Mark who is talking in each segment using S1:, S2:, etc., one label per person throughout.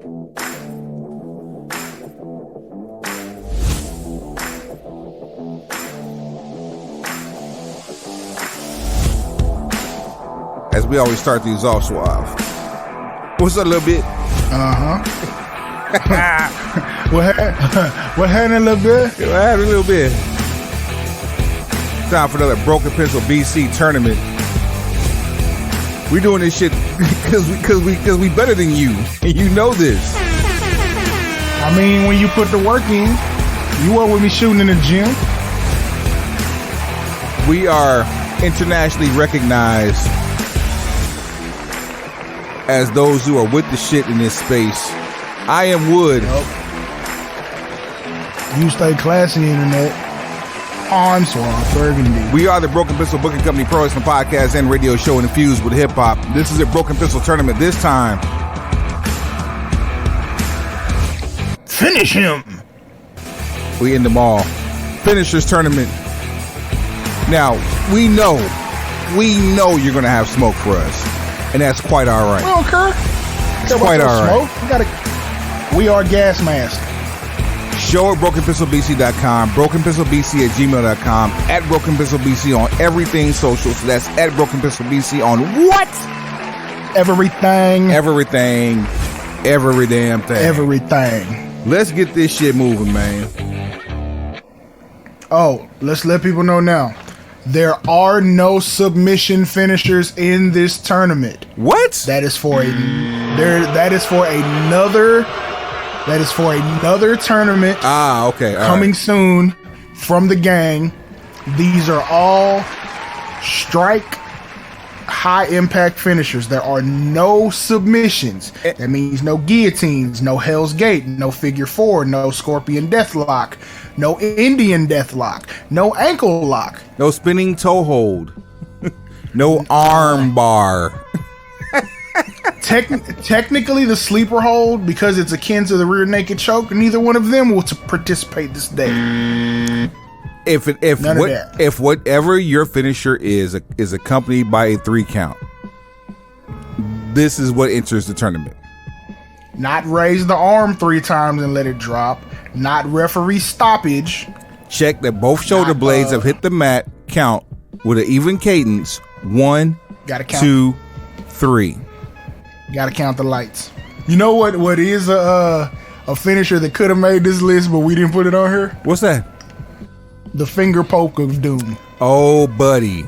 S1: As we always start these off, Suave. What's up, a little bit?
S2: What happened a little bit?
S1: What happened a little bit? Time for another Broken Pencil BC tournament. We doing this shit because we better than you, and you know this.
S2: I mean, when you put the work in, you were with me shooting in the gym.
S1: We are internationally recognized as those who are with the shit in this space. I am Wood.
S2: Yep. You stay classy, internet. I'm Suave Burgundy.
S1: We are the Broken Pencil Booking Company Pro Wrestling Podcast and radio show infused with hip hop. This is a Broken Pencil tournament. This time,
S2: finish him.
S1: we end them all. Finishers tournament. Now we know you're gonna have smoke for us, and that's quite all right.
S2: We don't care.
S1: It's quite all right.
S2: We are gas mask.
S1: Show at BrokenPencilBC.com, BrokenPencilBC@gmail.com, at BrokenPencilBC on everything social. So that's at BrokenPencilBC on what?
S2: Everything.
S1: Every damn thing.
S2: Everything.
S1: Let's get this shit moving, man.
S2: Oh, let's let people know now. There are no submission finishers in this tournament.
S1: What?
S2: That is for another tournament.
S1: Okay.
S2: Coming soon from the gang. These are all strike high impact finishers. There are no submissions. That means no guillotines, no Hell's Gate, no figure four, no Scorpion Deathlock, no Indian Deathlock, no ankle lock,
S1: no spinning toe hold, no arm bar.
S2: Technically, the sleeper hold, because it's akin to the rear naked choke, neither one of them will participate this day.
S1: If whatever your finisher is accompanied by a 3 count, this is what enters the tournament.
S2: Not raise the arm 3 times and let it drop. Not referee stoppage.
S1: Check that both shoulder blades have hit the mat. Count with an even cadence. 1, 2, 3.
S2: Gotta count the lights. You know what is a finisher that could have made this list, but we didn't put it on here?
S1: What's that?
S2: The finger poke of doom.
S1: Oh, buddy.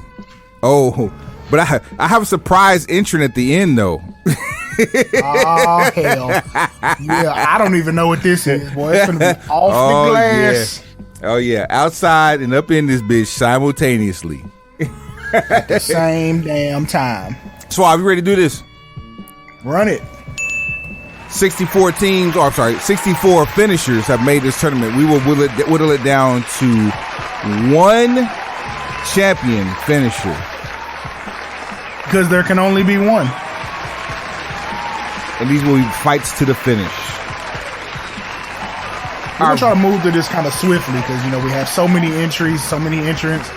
S1: Oh, but I have a surprise entrant at the end, though.
S2: Oh, hell. Yeah, I don't even know what this is, boy. It's gonna be off the glass.
S1: Yeah. Oh, yeah. Outside and up in this bitch simultaneously.
S2: At the same damn time.
S1: Suave, you ready to do this?
S2: Run it.
S1: 64 finishers have made this tournament. We will whittle it down to one champion finisher.
S2: Because there can only be one.
S1: And these will be fights to the finish.
S2: We're going to try to move through this kind of swiftly because, we have so many entries, so many entrants.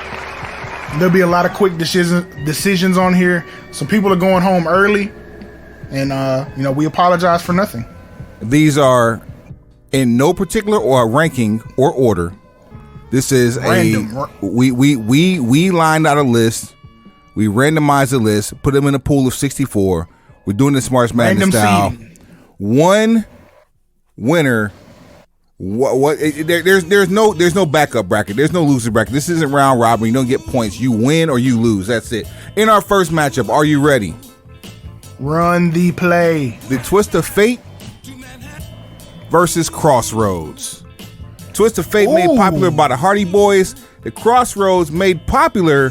S2: There'll be a lot of quick decisions on here. Some people are going home early. And, we apologize for nothing.
S1: These are in no particular ranking or order. This is random. We lined out a list. We randomized the list, put them in a pool of 64. We're doing the Smarts Madness style. Seed. One winner. There's no backup bracket. There's no loser bracket. This isn't round robin. You don't get points. You win or you lose. That's it. In our first matchup, are you ready?
S2: Run the play.
S1: The Twist of Fate versus Crossroads. Twist of Fate made popular by the Hardy Boys. The Crossroads made popular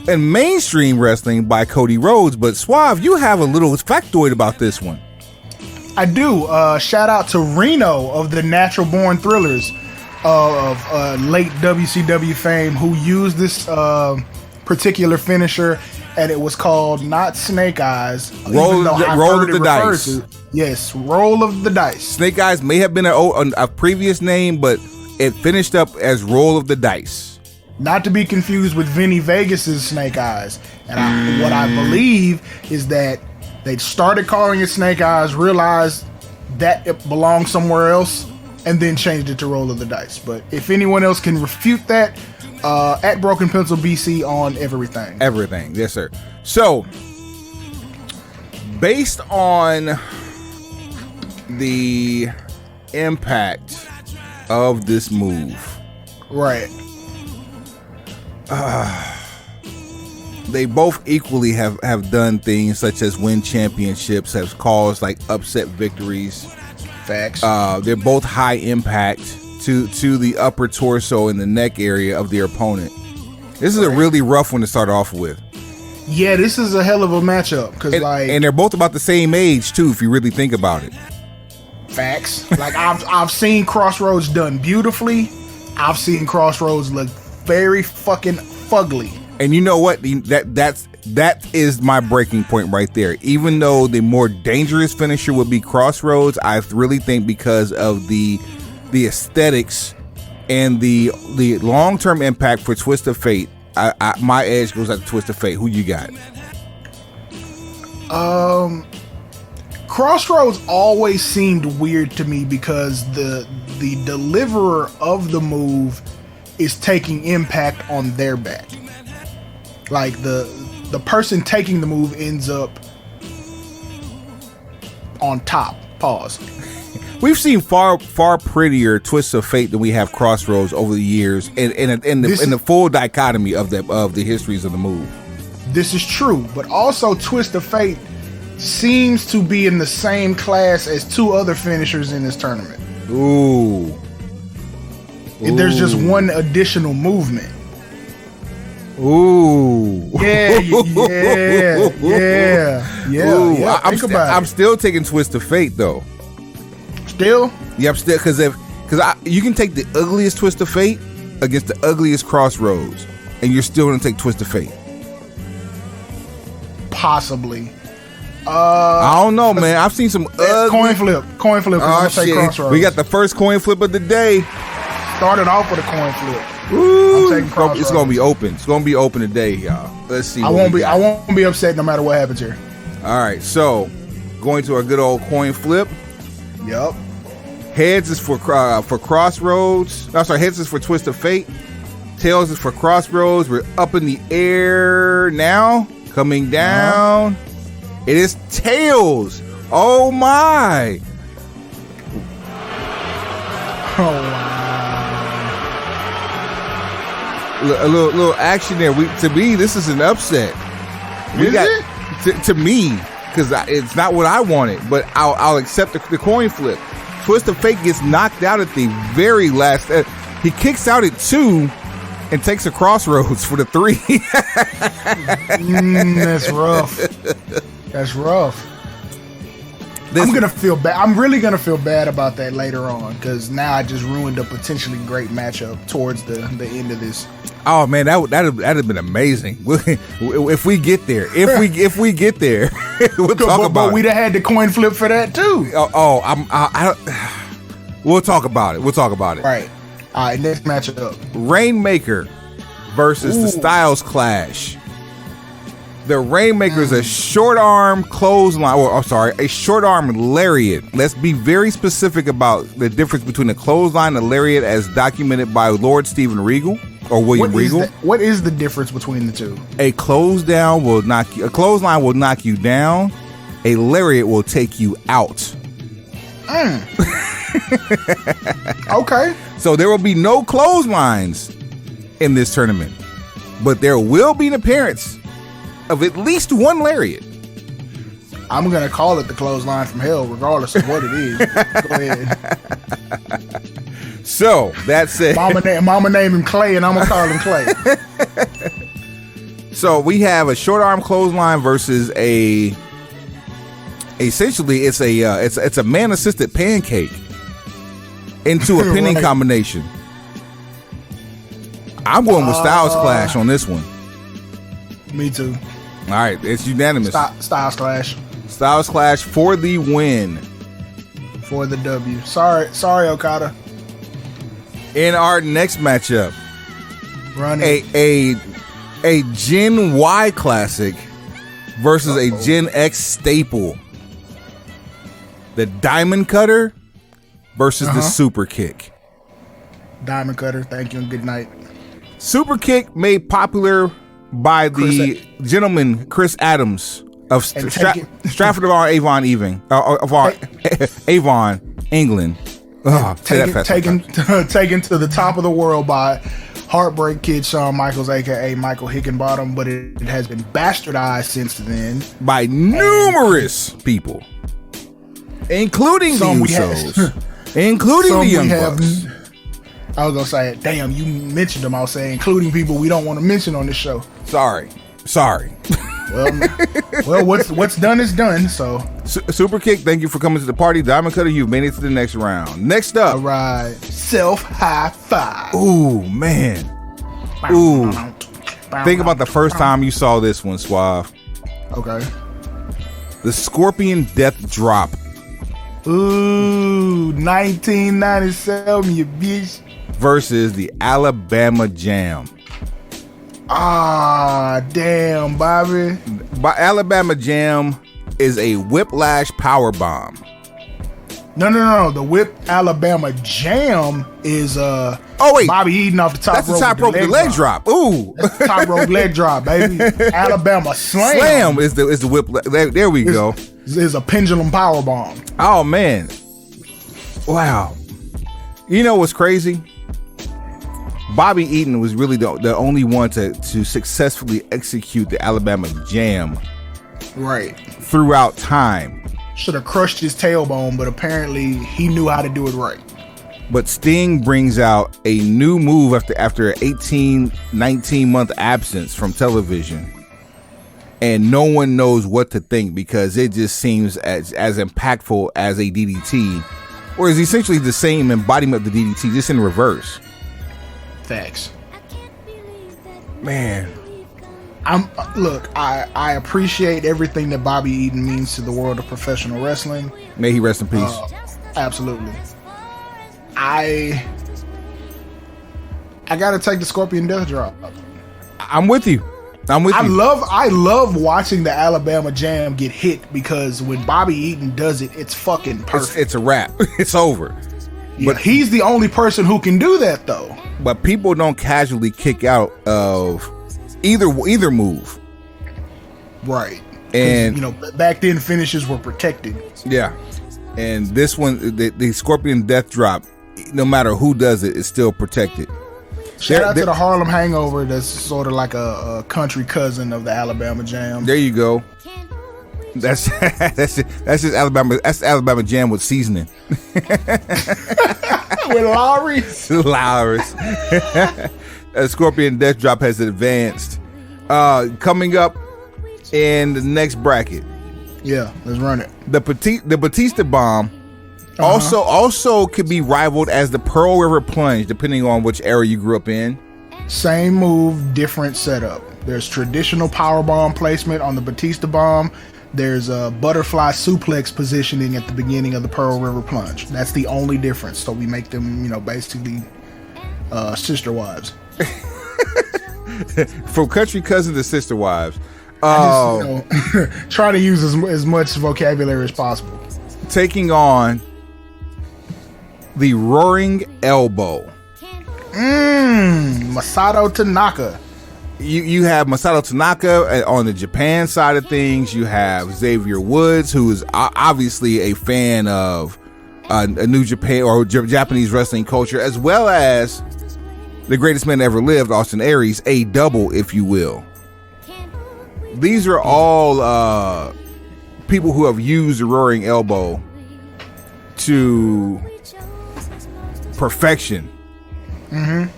S1: in mainstream wrestling by Cody Rhodes. But Suave, you have a little factoid about this one.
S2: I do. Shout out to Reno of the Natural Born Thrillers of late WCW fame, who used this particular finisher. And it was called not Snake Eyes.
S1: Roll of the Dice.
S2: Yes, Roll of the Dice.
S1: Snake Eyes may have been a previous name, but it finished up as Roll of the Dice.
S2: Not to be confused with Vinny Vegas's Snake Eyes. And what I believe is that they started calling it Snake Eyes, realized that it belongs somewhere else, and then changed it to roll of the dice. But if anyone else can refute that, at Broken Pencil BC on everything.
S1: Everything, yes, sir. So, based on the impact of this move,
S2: right?
S1: They both equally have done things such as win championships, have caused like upset victories.
S2: Facts.
S1: They're both high impact to the upper torso and the neck area of their opponent. This is a really rough one to start off with.
S2: Yeah, this is a hell of a matchup
S1: and they're both about the same age too, if you really think about it.
S2: Facts. Like I've seen Crossroads done beautifully. I've seen Crossroads look very fucking fugly.
S1: And you know what? That is my breaking point right there. Even though the more dangerous finisher would be Crossroads, I really think because of the aesthetics and the long-term impact for Twist of Fate, my edge goes at Twist of Fate. Who you got?
S2: Crossroads always seemed weird to me because the deliverer of the move is taking impact on their back. Like the person taking the move ends up on top. Pause.
S1: We've seen far prettier Twists of Fate than we have Crossroads over the years, in the full dichotomy of the histories of the move.
S2: This is true, but also Twist of Fate seems to be in the same class as two other finishers in this tournament.
S1: Ooh.
S2: There's just one additional movement.
S1: Ooh.
S2: Yeah.
S1: Think about it. I'm still taking Twist of Fate though.
S2: Still?
S1: Yeah, I'm still because you can take the ugliest Twist of Fate against the ugliest Crossroads, and you're still gonna take Twist of Fate.
S2: Possibly.
S1: I don't know, man. I've seen some ugly
S2: coin flip.
S1: Oh shit!
S2: Crossroads.
S1: We got the first coin flip of the day.
S2: Started off with a coin flip.
S1: Ooh,
S2: I'm taking Crossroads.
S1: It's gonna be open. It's gonna be open today, y'all. Let's see.
S2: I won't be upset no matter what happens here.
S1: All right, so going to our good old coin flip.
S2: Yep.
S1: Heads is for Crossroads. No, sorry, heads is for Twist of Fate. Tails is for Crossroads. We're up in the air now. Coming down. It is Tails. Oh my.
S2: Oh wow.
S1: A little action there. To me, this is an upset. To me, because it's not what I wanted, but I'll accept the coin flip. Twist of Fate gets knocked out at the very last. He kicks out at 2 and takes a Crossroads for the 3.
S2: That's rough. That's rough. I'm gonna feel bad. I'm really gonna feel bad about that later on because now I just ruined a potentially great matchup towards the end of this.
S1: Oh man, that'd have been amazing if we get there. If we get there, we'll talk about it.
S2: But we'd have had the coin flip for that too.
S1: We'll talk about it. We'll talk about it.
S2: Right. All right. Next matchup:
S1: Rainmaker versus the Styles Clash. The Rainmaker is a short arm clothesline, a short arm lariat. Let's be very specific about the difference between a clothesline and a lariat as documented by Lord Steven Regal or William Regal.
S2: What is the difference between the two?
S1: A clothesline will knock you down. A lariat will take you out.
S2: Okay.
S1: So there will be no clotheslines in this tournament, but there will be an appearance of at least one lariat.
S2: I'm gonna call it the clothesline from hell, regardless of what it is. Go ahead.
S1: So that's it.
S2: Mama named him Clay, and I'm gonna call him Clay.
S1: So we have a short arm clothesline versus essentially it's a man assisted pancake into a pinning combination. I'm going with Styles Clash on this one.
S2: Me too.
S1: All right, it's unanimous.
S2: Styles Clash.
S1: Styles Clash for the win.
S2: For the W. Sorry, Okada.
S1: In our next matchup,
S2: Running.
S1: a Gen Y classic versus a Gen X staple. The Diamond Cutter versus the Super Kick.
S2: Diamond Cutter, thank you and good night.
S1: Super Kick made popular by the gentleman Chris Adams of Stratford of Avon, Avon, England.
S2: Taken to the top of the world by Heartbreak Kid Shawn Michaels, aka Michael Hickenbottom, but it has been bastardized since then
S1: by numerous people, including the Usos, including the Young Bucks.
S2: I was gonna say, damn, you mentioned them. I'll say, including people we don't want to mention on this show.
S1: Sorry.
S2: Well, what's done is done. So,
S1: Super Kick, thank you for coming to the party. Diamond Cutter, you've made it to the next round. Next up,
S2: all right, self high five.
S1: Ooh, man. Ooh. Think about the first time you saw this one, Suave.
S2: Okay.
S1: The Scorpion Death Drop.
S2: Ooh, 1997, you bitch.
S1: Versus the Alabama Jam.
S2: Ah, damn, Bobby.
S1: Alabama Jam is a whiplash power bomb.
S2: No. The Whip Alabama Jam is Bobby Eaton off the top rope.
S1: That's the top rope, the leg drop. Ooh.
S2: That's the top rope leg drop, baby. Alabama Slam.
S1: Slam is the whip. There we go.
S2: Is a pendulum power bomb.
S1: Oh man. Wow. You know what's crazy? Bobby Eaton was really the only one to successfully execute the Alabama Jam throughout time.
S2: Should have crushed his tailbone, but apparently he knew how to do it right.
S1: But Sting brings out a new move after an 19-month absence from television. And no one knows what to think because it just seems as impactful as a DDT, or is essentially the same embodiment of the DDT, just in reverse.
S2: Facts.
S1: Man.
S2: I appreciate everything that Bobby Eaton means to the world of professional wrestling.
S1: May he rest in peace.
S2: Absolutely. I gotta take the Scorpion Death Drop.
S1: I'm with you. I
S2: love watching the Alabama Jam get hit because when Bobby Eaton does it, it's fucking perfect.
S1: It's a wrap. It's over.
S2: Yeah, but he's the only person who can do that though.
S1: But people don't casually kick out of either move.
S2: Right.
S1: And
S2: back then finishes were protected.
S1: Yeah. And this one, the Scorpion Death Drop, no matter who does it, is still protected.
S2: Shout out to the Harlem Hangover. That's sort of like a country cousin of the Alabama Jam.
S1: There you go. That's just Alabama. That's Alabama Jam with seasoning.
S2: With Lowry's.
S1: Scorpion Death Drop has advanced. Coming up in the next bracket.
S2: Yeah, let's run it.
S1: The Batista Bomb also could be rivaled as the Pearl River Plunge, depending on which era you grew up in.
S2: Same move, different setup. There's traditional power bomb placement on the Batista Bomb. There's a butterfly suplex positioning at the beginning of the Pearl River Plunge. That's the only difference. So we make them, basically sister wives.
S1: From country cousins to sister wives.
S2: Try to use as much vocabulary as possible.
S1: Taking on the Roaring Elbow.
S2: Masato Tanaka.
S1: You have Masato Tanaka on the Japan side of things. You have Xavier Woods, who is obviously a fan of a New Japan or Japanese wrestling culture, as well as the greatest man ever lived, Austin Aries, a double, if you will. These are all people who have used the Roaring Elbow to perfection.
S2: Mm-hmm.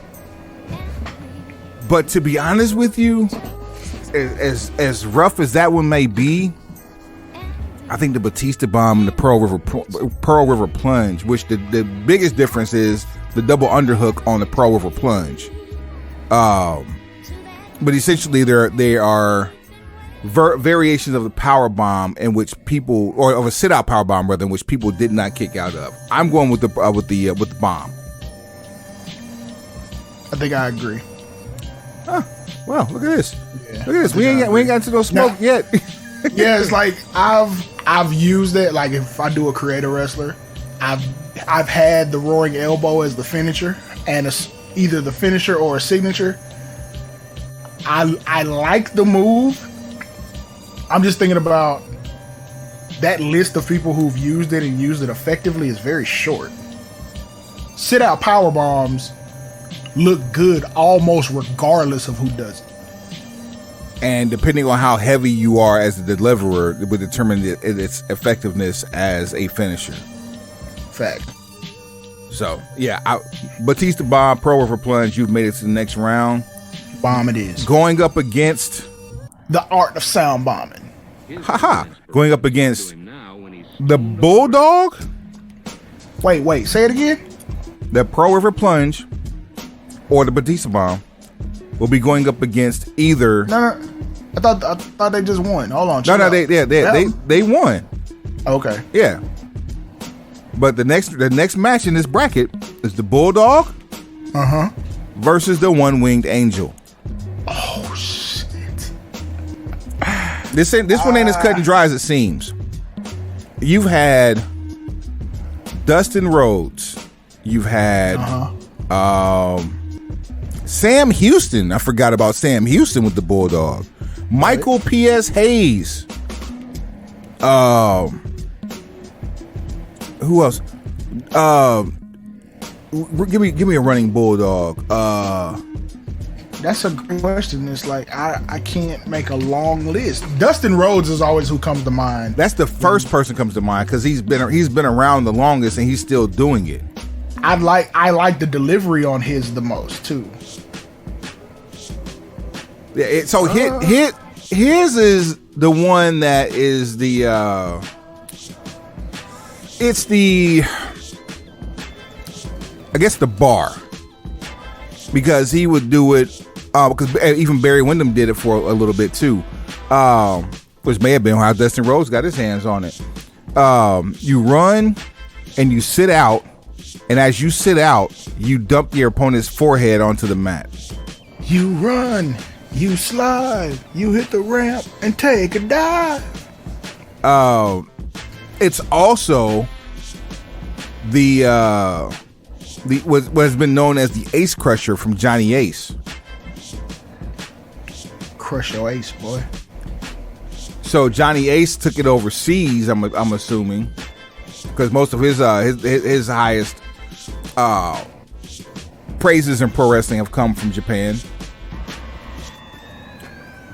S1: But to be honest with you, as rough as that one may be, I think the Batista Bomb and the Pearl River Plunge, which the biggest difference is the double underhook on the Pearl River Plunge. But essentially, they are variations of the power bomb in which people, or of a sit out power bomb rather, in which people did not kick out of. I'm going with the bomb.
S2: I think I agree.
S1: Huh. Well, look at this.
S2: Yeah,
S1: look at this. We ain't got to no smoke yet.
S2: Yeah, it's like I've used it. Like if I do a creator wrestler, I've had the roaring elbow as the finisher and either the finisher or a signature. I like the move. I'm just thinking about that list of people who've used it and used it effectively is very short. Sit out power bombs look good almost regardless of who does it.
S1: And depending on how heavy you are as a deliverer, it would determine its effectiveness as a finisher.
S2: Fact.
S1: So, yeah, Batista Bomb, Pro River Plunge, you've made it to the next round.
S2: Bomb it is.
S1: Going up against...
S2: The art of sound bombing.
S1: Haha. Going up against the Bulldog?
S2: Wait, say it again?
S1: The Pro River Plunge or the Batista Bomb will be going up against either...
S2: No. I thought they just won. Hold on.
S1: No, they won.
S2: Okay.
S1: Yeah. But the next match in this bracket is the Bulldog versus the One-Winged Angel.
S2: Oh shit!
S1: This one ain't as cut and dry as it seems. You've had Dustin Rhodes. You've had Sam Houston. I forgot about Sam Houston with the Bulldog. Michael P.S. Hayes. Who else? Give me a running Bulldog.
S2: That's a great question. It's like I can't make a long list. Dustin Rhodes is always who comes to mind.
S1: That's the first person comes to mind because he's been around the longest and he's still doing it.
S2: I like the delivery on his the most too.
S1: Yeah, his is the one that is the it's the, I guess, the bar, because he would do it because even Barry Windham did it for a little bit too, which may have been how Dustin Rhodes got his hands on it. You run and you sit out, and as you sit out, you dump your opponent's forehead onto the mat.
S2: You run, you slide, you hit the ramp and take a dive.
S1: It's also what has been known as the Ace Crusher from Johnny Ace.
S2: Crush your ace, boy.
S1: So Johnny Ace took it overseas. I'm assuming because most of his highest praises in pro wrestling have come from Japan.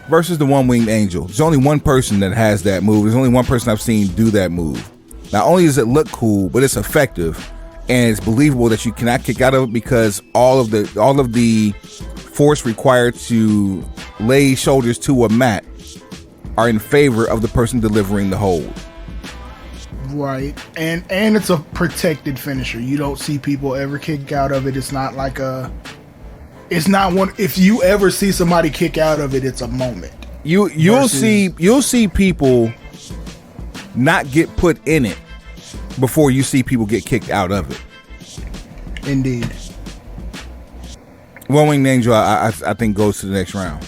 S1: Versus the One-Winged Angel. There's only one person that has that move. There's only one person I've seen do that move. Not only does it look cool, but it's effective, and it's believable that you cannot kick out of it because all of the force required to lay shoulders to a mat are in favor of the person delivering the hold.
S2: Right, and it's a protected finisher. You don't see people ever kick out of it. It's not like it's not one. If you ever see somebody kick out of it, it's a moment. You'll see people not get put in it before you see people get kicked out of it. Indeed.
S1: One-Winged Angel, I think, goes to the next round.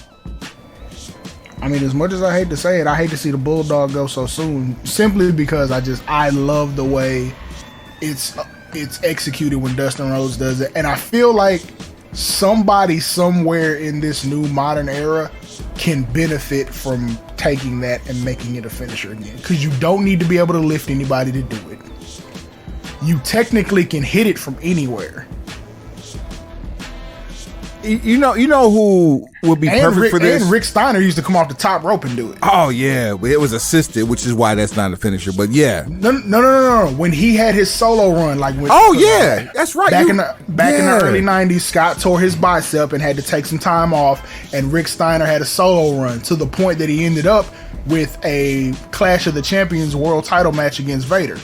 S2: I mean, as much as I hate to say it, I hate to see the Bulldog go so soon, simply because I love the way it's executed when Dustin Rhodes does it, and I feel like somebody somewhere in this new modern era can benefit from taking that and making it a finisher again, because you don't need to be able to lift anybody to do it. You technically can hit it from anywhere.
S1: You know who would be perfect for this?
S2: And Rick Steiner used to come off the top rope and do it.
S1: Oh yeah, it was assisted, which is why that's not a finisher. But yeah,
S2: no. When he had his solo run,
S1: that's right.
S2: Back in the early '90s, Scott tore his bicep and had to take some time off, and Rick Steiner had a solo run to the point that he ended up with a Clash of the Champions world title match against Vader,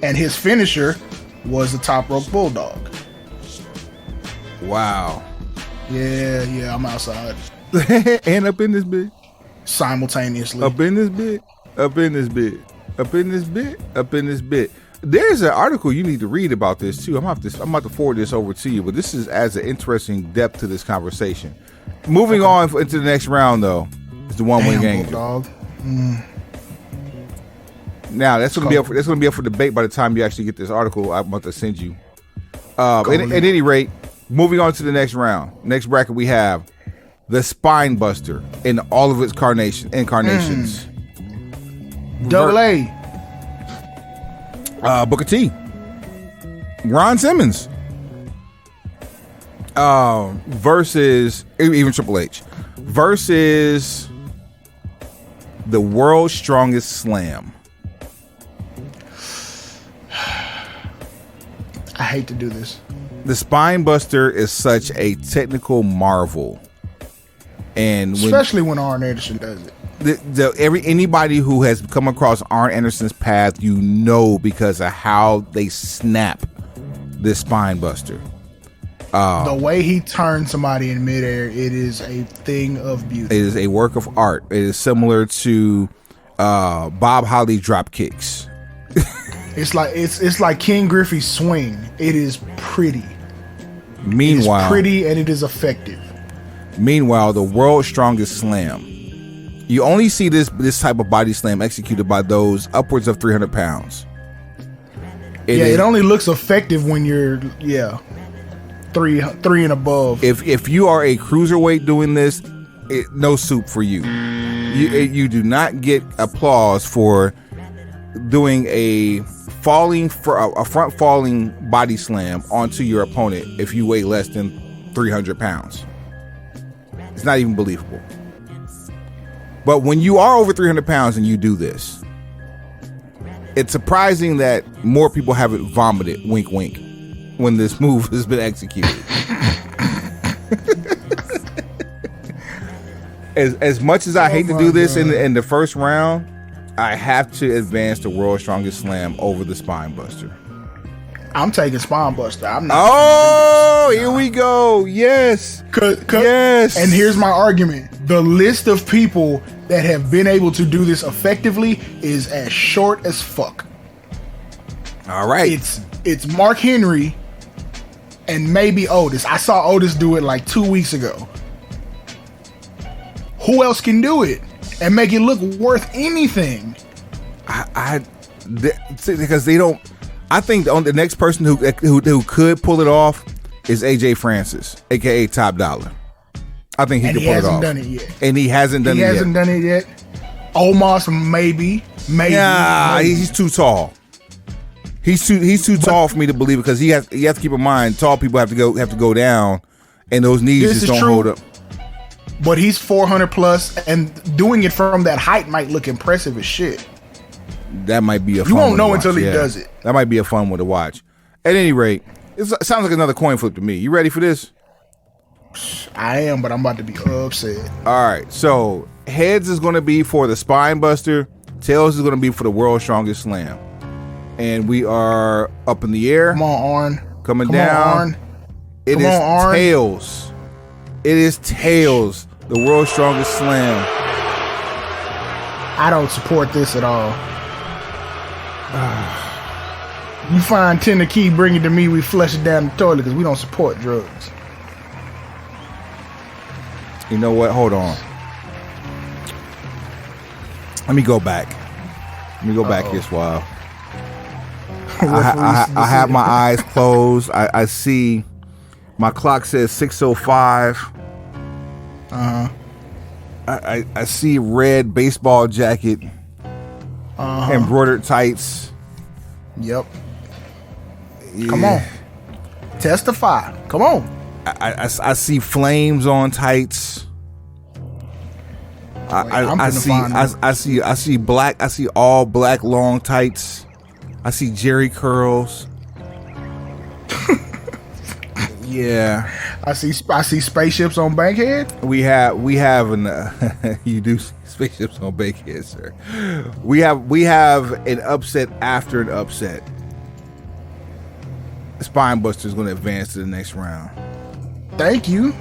S2: and his finisher was the top rope Bulldog.
S1: Wow.
S2: Yeah, I'm outside.
S1: And up in this bit.
S2: Simultaneously.
S1: Up in this bit. There's an article you need to read about this too. I'm about to forward this over to you, but this adds an interesting depth to this conversation. Moving on into the next round though, is the One-Winged Angel.
S2: Bulldog.
S1: Now that's gonna be up for debate by the time you actually get this article I'm about to send you. At any rate, moving on to the next round. Next bracket we have the Spine Buster in all of its incarnations.
S2: Double A.
S1: Booker T. Ron Simmons. Versus even Triple H. Versus the World's Strongest Slam.
S2: I hate to do this.
S1: The Spine Buster is such a technical marvel, and
S2: especially when Arn Anderson does it.
S1: Anybody who has come across Arn Anderson's path, because of how they snap this Spine Buster.
S2: The way he turns somebody in midair, it is a thing of beauty.
S1: It is a work of art. It is similar to Bob Holly drop kicks.
S2: It's like Ken Griffey's swing. It is pretty.
S1: Meanwhile,
S2: it is pretty and it is effective.
S1: Meanwhile, the World's Strongest Slam. You only see this type of body slam executed by those upwards of 300 pounds.
S2: It only looks effective when you're three and above.
S1: If you are a cruiserweight doing this, no soup for you. You do not get applause for doing a front falling body slam onto your opponent if you weigh less than 300 pounds. It's not even believable. But when you are over 300 pounds and you do this, it's surprising that more people haven't vomited, wink wink, when this move has been executed. As much as I hate to do this in the first round, I have to advance the World's Strongest Slam over the Spine Buster.
S2: I'm taking Spine Buster. I'm not.
S1: Oh, here we go. Yes. Yes.
S2: And here's my argument. The list of people that have been able to do this effectively is as short as fuck.
S1: All right.
S2: It's Mark Henry and maybe Otis. I saw Otis do it like 2 weeks ago. Who else can do it and make it look worth anything?
S1: Because they don't. I think the next person who could pull it off is AJ Francis, aka Top Dollar. I think he can pull it off.
S2: Done it yet.
S1: And he hasn't done it yet.
S2: Omos maybe.
S1: Nah, he's too tall. He's too tall for me to believe it, because you have to keep in mind, tall people have to go down, and those knees just don't hold up.
S2: But he's 400 plus, and doing it from that height might look impressive as shit.
S1: That might be a fun
S2: You won't
S1: one
S2: know
S1: to
S2: until
S1: watch.
S2: he does it.
S1: That might be a fun one to watch. At any rate, it sounds like another coin flip to me. You ready for this?
S2: I am, but I'm about to be upset.
S1: All right, so heads is going to be for the Spine Buster. Tails is going to be for the World's Strongest Slam. And we are up in the air.
S2: Come on, Arn.
S1: Coming down. It is Tails. It is Tails. The World's Strongest Slam.
S2: I don't support this at all. You find Tender Key, bring it to me. We flush it down the toilet because we don't support drugs.
S1: You know what? Hold on. Let me go back. This while. I have my eyes closed. I see my clock says 6:05. I see red baseball jacket, embroidered tights.
S2: Yep.
S1: Yeah.
S2: Come on. Testify. Come on.
S1: I see flames on tights. I see black. I see all black long tights. I see Jerry curls. Yeah.
S2: I see spaceships on Bankhead.
S1: We have an you do see spaceships on Bankhead, sir. We have an upset after an upset. Spine Buster is going to advance to the next round.
S2: Thank you.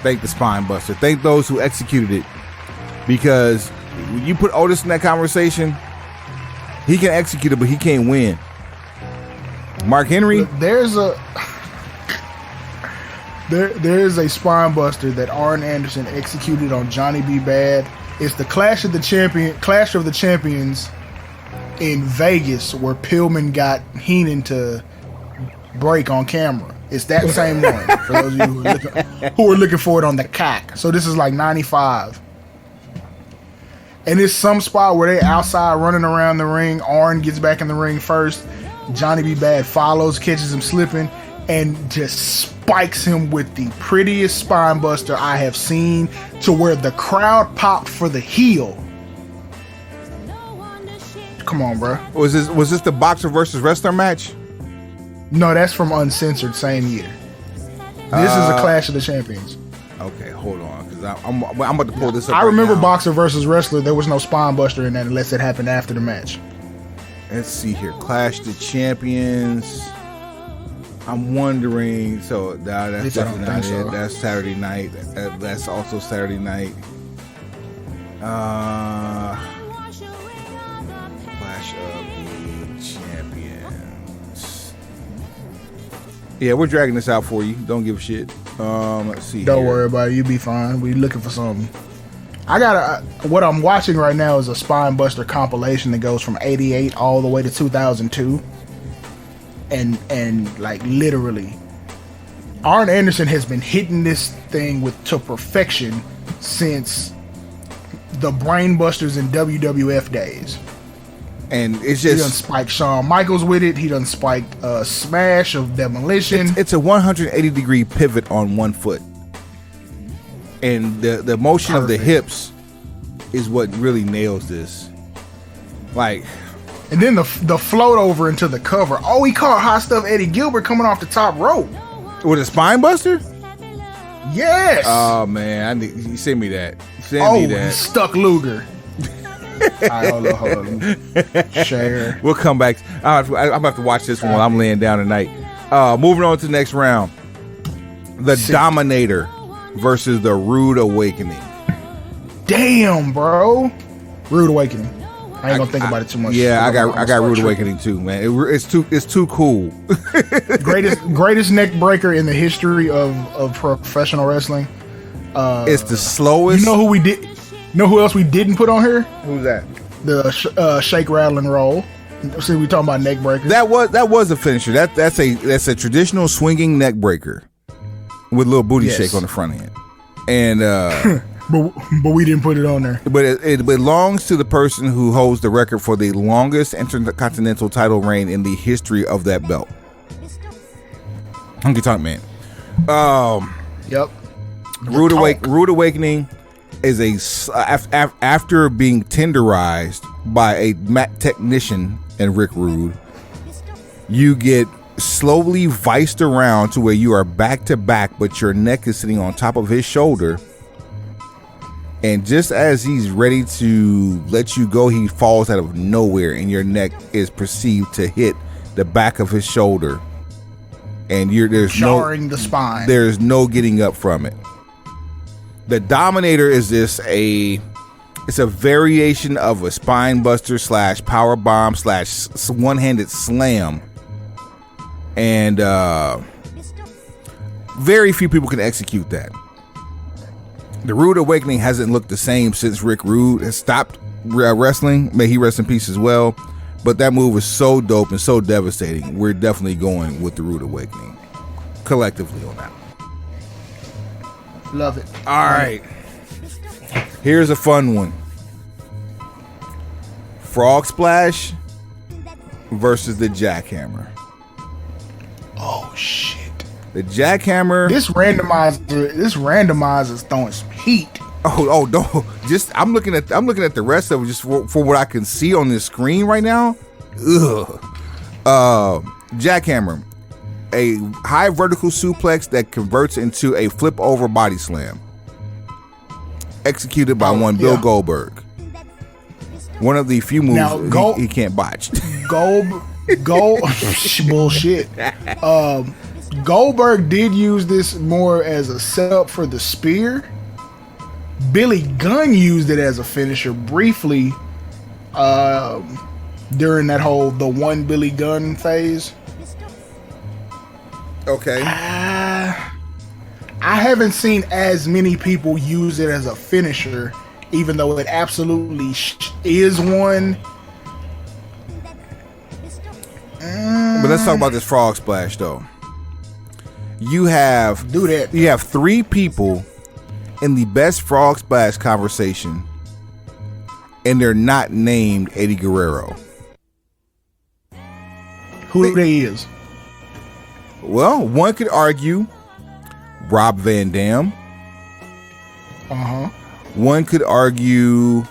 S1: Thank the Spine Buster. Thank those who executed it, because when you put Otis in that conversation, he can execute it, but he can't win. Mark Henry.
S2: There's a Spine Buster that Arn Anderson executed on Johnny B. Bad. It's the Clash of the Champions in Vegas where Pillman got Heenan to break on camera. It's that same one for those of you who are looking for it on the CAC. So this is like 95. And it's some spot where they outside running around the ring. Arn gets back in the ring first. Johnny B. Bad follows, catches him slipping, and just spikes him with the prettiest spine buster I have seen, to where the crowd popped for the heel. Come on, bro.
S1: Was this the boxer versus wrestler match?
S2: No, that's from Uncensored, same year. This is a Clash of the Champions.
S1: Okay, hold on, because I'm about to pull this up.
S2: I remember
S1: now.
S2: boxer versus wrestler. There was no spine buster in that unless it happened after the match.
S1: Let's see here. Clash the Champions. I'm wondering. So that's definitely not it. That's Saturday night. That's also Saturday night. Clash of the Champions. Yeah, we're dragging this out for you. Don't give a shit. Let's see.
S2: Don't worry about it. You'll be fine. We looking for something. I got what I'm watching right now is a Spine Buster compilation that goes from 88 all the way to 2002. And like literally, Arn Anderson has been hitting this thing to perfection since the Brain Busters in WWF days.
S1: And it's
S2: He done
S1: just
S2: spiked Shawn Michaels with it. He done spiked Smash of Demolition.
S1: it's a 180-degree pivot on one foot, and the motion of the hips is what really nails this. Like,
S2: and then the float over into the cover. Oh, he caught Hot Stuff Eddie Gilbert coming off the top rope
S1: with a spine buster.
S2: Yes.
S1: Oh man, you send me that. Send me that.
S2: Stuck Luger. Hold on. Share.
S1: We'll come back. I'm about to watch this one while I'm laying down tonight. Moving on to the next round. The Dominator versus the Rude Awakening.
S2: Damn, bro. Rude Awakening. I ain't gonna think about it too much.
S1: Yeah, I got Rude Awakening too, man. It's too cool.
S2: greatest neck breaker in the history of professional wrestling.
S1: It's the slowest.
S2: You know who else we didn't put on here?
S1: Who's that?
S2: The shake, rattle, and roll. See, we talking about neck breakers.
S1: That was a finisher. That's a traditional swinging neck breaker with a little booty shake on the front end. And
S2: but we didn't put it on there.
S1: But it belongs to the person who holds the record for the longest intercontinental title reign in the history of that belt. Honky Tonk Man.
S2: Yep.
S1: Rude Awakening is after being tenderized by a mat technician and Rick Rude, you get slowly viced around to where you are back to back, but your neck is sitting on top of his shoulder. And just as he's ready to let you go, he falls out of nowhere, and your neck is perceived to hit the back of his shoulder, and there's
S2: jarring the spine.
S1: There's no getting up from it. The Dominator is it's a variation of a spine buster / power bomb / one-handed slam, and very few people can execute that. The Rude Awakening hasn't looked the same since Rick Rude has stopped wrestling. May he rest in peace as well. But that move was so dope and so devastating. We're definitely going with the Rude Awakening collectively on that.
S2: Love it.
S1: All right. Here's a fun one. Frog Splash versus the Jackhammer.
S2: Oh shit.
S1: The Jackhammer.
S2: This randomizer is throwing some heat.
S1: Oh no! I'm looking at the rest of it just for what I can see on this screen right now. Ugh. Jackhammer, a high vertical suplex that converts into a flip over body slam, executed by Bill Goldberg. One of the few moves now, he can't botch.
S2: Bullshit. Goldberg did use this more as a setup for the spear. Billy Gunn used it as a finisher briefly during that whole the one Billy Gunn phase.
S1: Okay.
S2: I haven't seen as many people use it as a finisher even though it absolutely is one.
S1: But let's talk about this frog splash though. You have 3 people in the best frog splash conversation, and they're not named Eddie Guerrero.
S2: Who they is?
S1: Well, one could argue Rob Van Dam. One could argue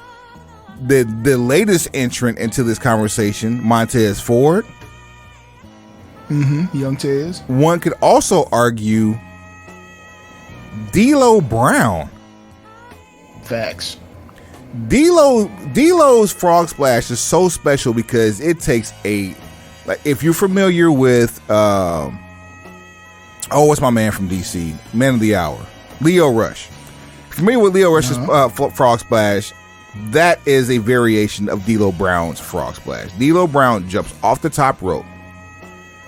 S1: the latest entrant into this conversation, Montez Ford.
S2: Young Tez.
S1: One could also argue D'Lo Brown.
S2: Facts.
S1: D'Lo's frog splash is so special because it takes if you're familiar with what's my man from DC, Man of the Hour, Leo Rush. Familiar with Leo Rush's frog splash? That is a variation of D'Lo Brown's frog splash. D'Lo Brown jumps off the top rope,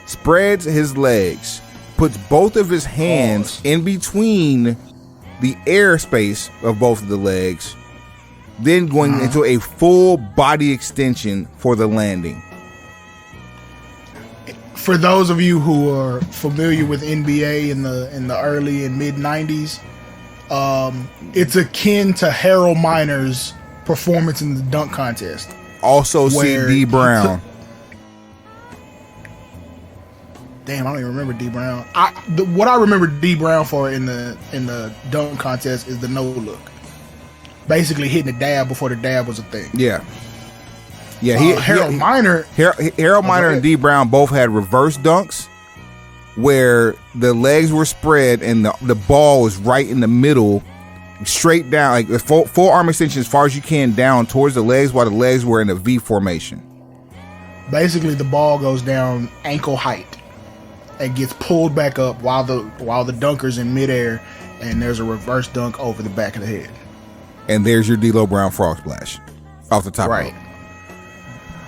S1: spreads his legs, puts both of his hands in between the airspace of both of the legs, then going into a full body extension for the landing.
S2: For those of you who are familiar with NBA in the early and mid 90s, it's akin to Harold Miner's performance in the dunk contest.
S1: Also see D Brown.
S2: Damn, I don't even remember D Brown. What I remember D Brown for in the dunk contest is the no look. Basically hitting the dab before the dab was a thing.
S1: Yeah.
S2: Harold Miner
S1: and D Brown both had reverse dunks where the legs were spread and the ball was right in the middle, straight down, like the full arm extension as far as you can down towards the legs while the legs were in a V formation.
S2: Basically, the ball goes down ankle height and gets pulled back up while the dunker's in midair, and there's a reverse dunk over the back of the head.
S1: And there's your D'Lo Brown frog splash off the top rope.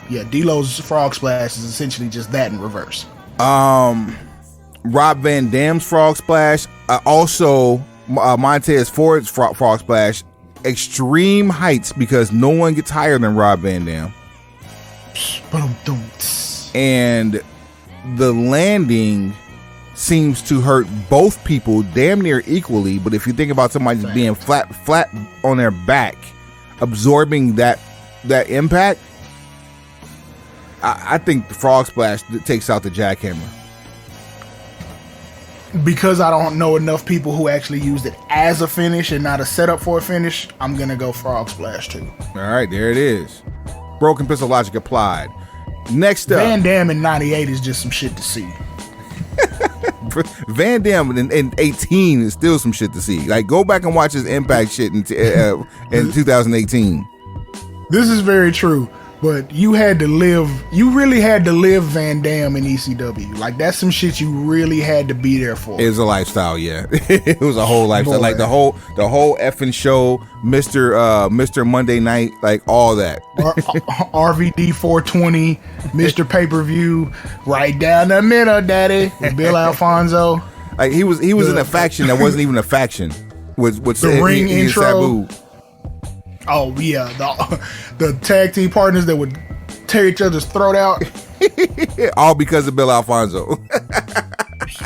S2: Yeah, D'Lo's frog splash is essentially just that in reverse.
S1: Rob Van Dam's frog splash, also Montez Ford's frog splash, extreme heights because no one gets higher than Rob Van Dam. And the landing seems to hurt both people damn near equally, but if you think about somebody just being flat on their back, absorbing that impact, I think the frog splash takes out the jackhammer.
S2: Because I don't know enough people who actually used it as a finish and not a setup for a finish, I'm gonna go frog splash too.
S1: All right, there it is. Broken pistol logic applied. Next up,
S2: Van Dam in '98 is just some shit to see.
S1: Van Dam in 18 is still some shit to see. Like, go back and watch his Impact shit in 2018.
S2: This is very true, but you really had to live Van Dam in ECW. Like, that's some shit you really had to be there for.
S1: It was a lifestyle, yeah. It was a whole lifestyle.
S2: Boy.
S1: Like the whole effing show, Mr. Monday Night, like all that.
S2: RVD 420, Mr. Pay-Per-View, right down the middle, daddy. And Bill Alfonso.
S1: Like he was in a faction that wasn't even a faction. Was
S2: the ring intro. Oh yeah, the tag team partners that would tear each other's throat out.
S1: All because of Bill Alfonso.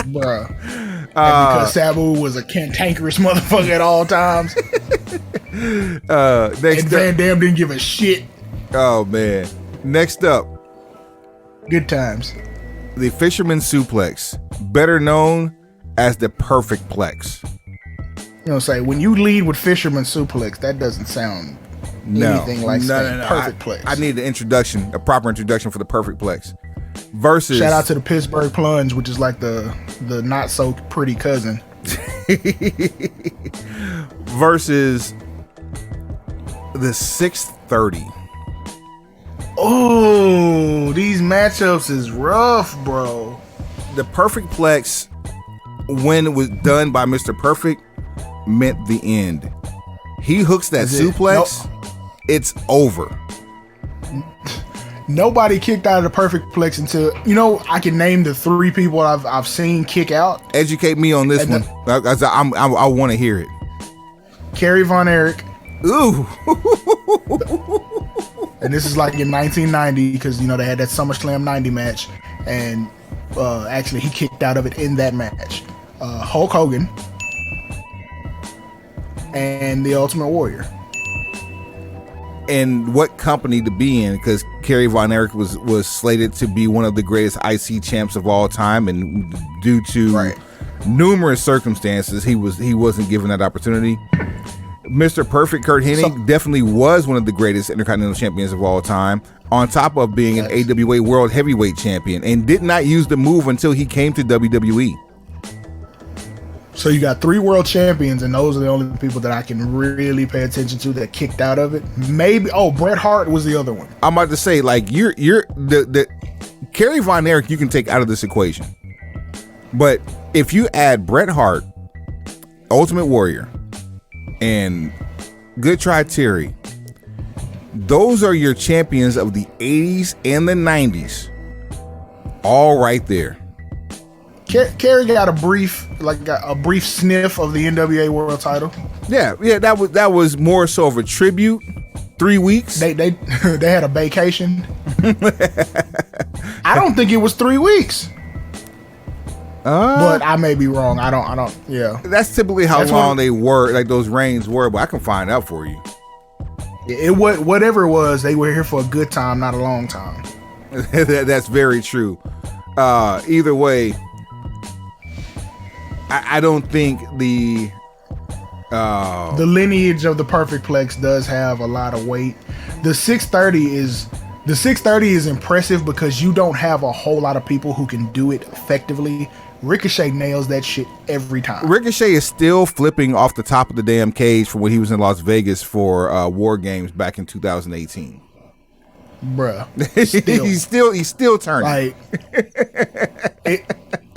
S2: Bruh. And because Sabu was a cantankerous motherfucker at all times. And Van Dam didn't give a shit.
S1: Oh man. Next up.
S2: Good times.
S1: The Fisherman Suplex, better known as the Perfect Plex.
S2: You know, say when you lead with Fisherman Suplex, that doesn't sound anything like
S1: no.
S2: Perfect Plex.
S1: I need a proper introduction for the Perfect Plex. Versus,
S2: shout out to the Pittsburgh Plunge, which is like the not so pretty cousin.
S1: Versus the 630.
S2: Oh, these matchups is rough, bro.
S1: The Perfect Plex, when it was done by Mr. Perfect, meant the end. He hooks that suplex, it's over.
S2: Nobody kicked out of the Perfect Plex until, I can name the 3 people I've seen kick out.
S1: Educate me on this one. I want to hear it.
S2: Kerry Von Erich,
S1: Ooh.
S2: And this is like in 1990 because, you know, they had that SummerSlam 90 match. And actually, he kicked out of it in that match. Hulk Hogan and the Ultimate Warrior.
S1: And what company to be in, because Kerry Von Erich was slated to be one of the greatest IC champs of all time, and due to numerous circumstances, he wasn't given that opportunity. Mr. Perfect Kurt Hennig definitely was one of the greatest Intercontinental champions of all time, on top of being an AWA World Heavyweight champion, and did not use the move until he came to WWE.
S2: So you got 3 world champions, and those are the only people that I can really pay attention to that kicked out of it. Maybe Bret Hart was the other one.
S1: I'm about to say, like, you're the Kerry Von Erich you can take out of this equation, but if you add Bret Hart, Ultimate Warrior, and Good Try Terry, those are your champions of the 80s and the 90s, all right there.
S2: Kerry got a brief sniff of the NWA World Title.
S1: Yeah, that was more so of a tribute. 3 weeks.
S2: They had a vacation. I don't think it was 3 weeks. But I may be wrong. I don't. Yeah,
S1: that's typically how long they were. Like those reigns were, but I can find out for you.
S2: Whatever it was, they were here for a good time, not a long time.
S1: That's very true. Either way, I don't think the
S2: lineage of the Perfect Plex does have a lot of weight. The 630 is impressive because you don't have a whole lot of people who can do it effectively. Ricochet nails that shit every time.
S1: Ricochet is still flipping off the top of the damn cage from when he was in Las Vegas for War Games back in 2018.
S2: Bruh,
S1: he's still turning.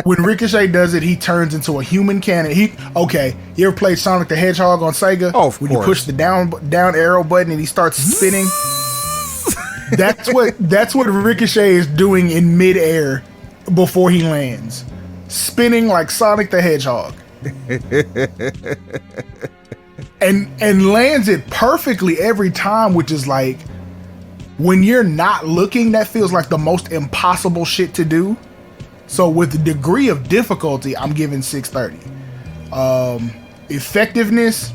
S2: When Ricochet does it, he turns into a human cannon. You ever played Sonic the Hedgehog on Sega?
S1: Oh, of
S2: when
S1: course.
S2: You push the down arrow button and he starts spinning. That's what Ricochet is doing in midair before he lands, spinning like Sonic the Hedgehog, and lands it perfectly every time, which is like, when you're not looking, that feels like the most impossible shit to do. So with the degree of difficulty, I'm giving 630. Effectiveness,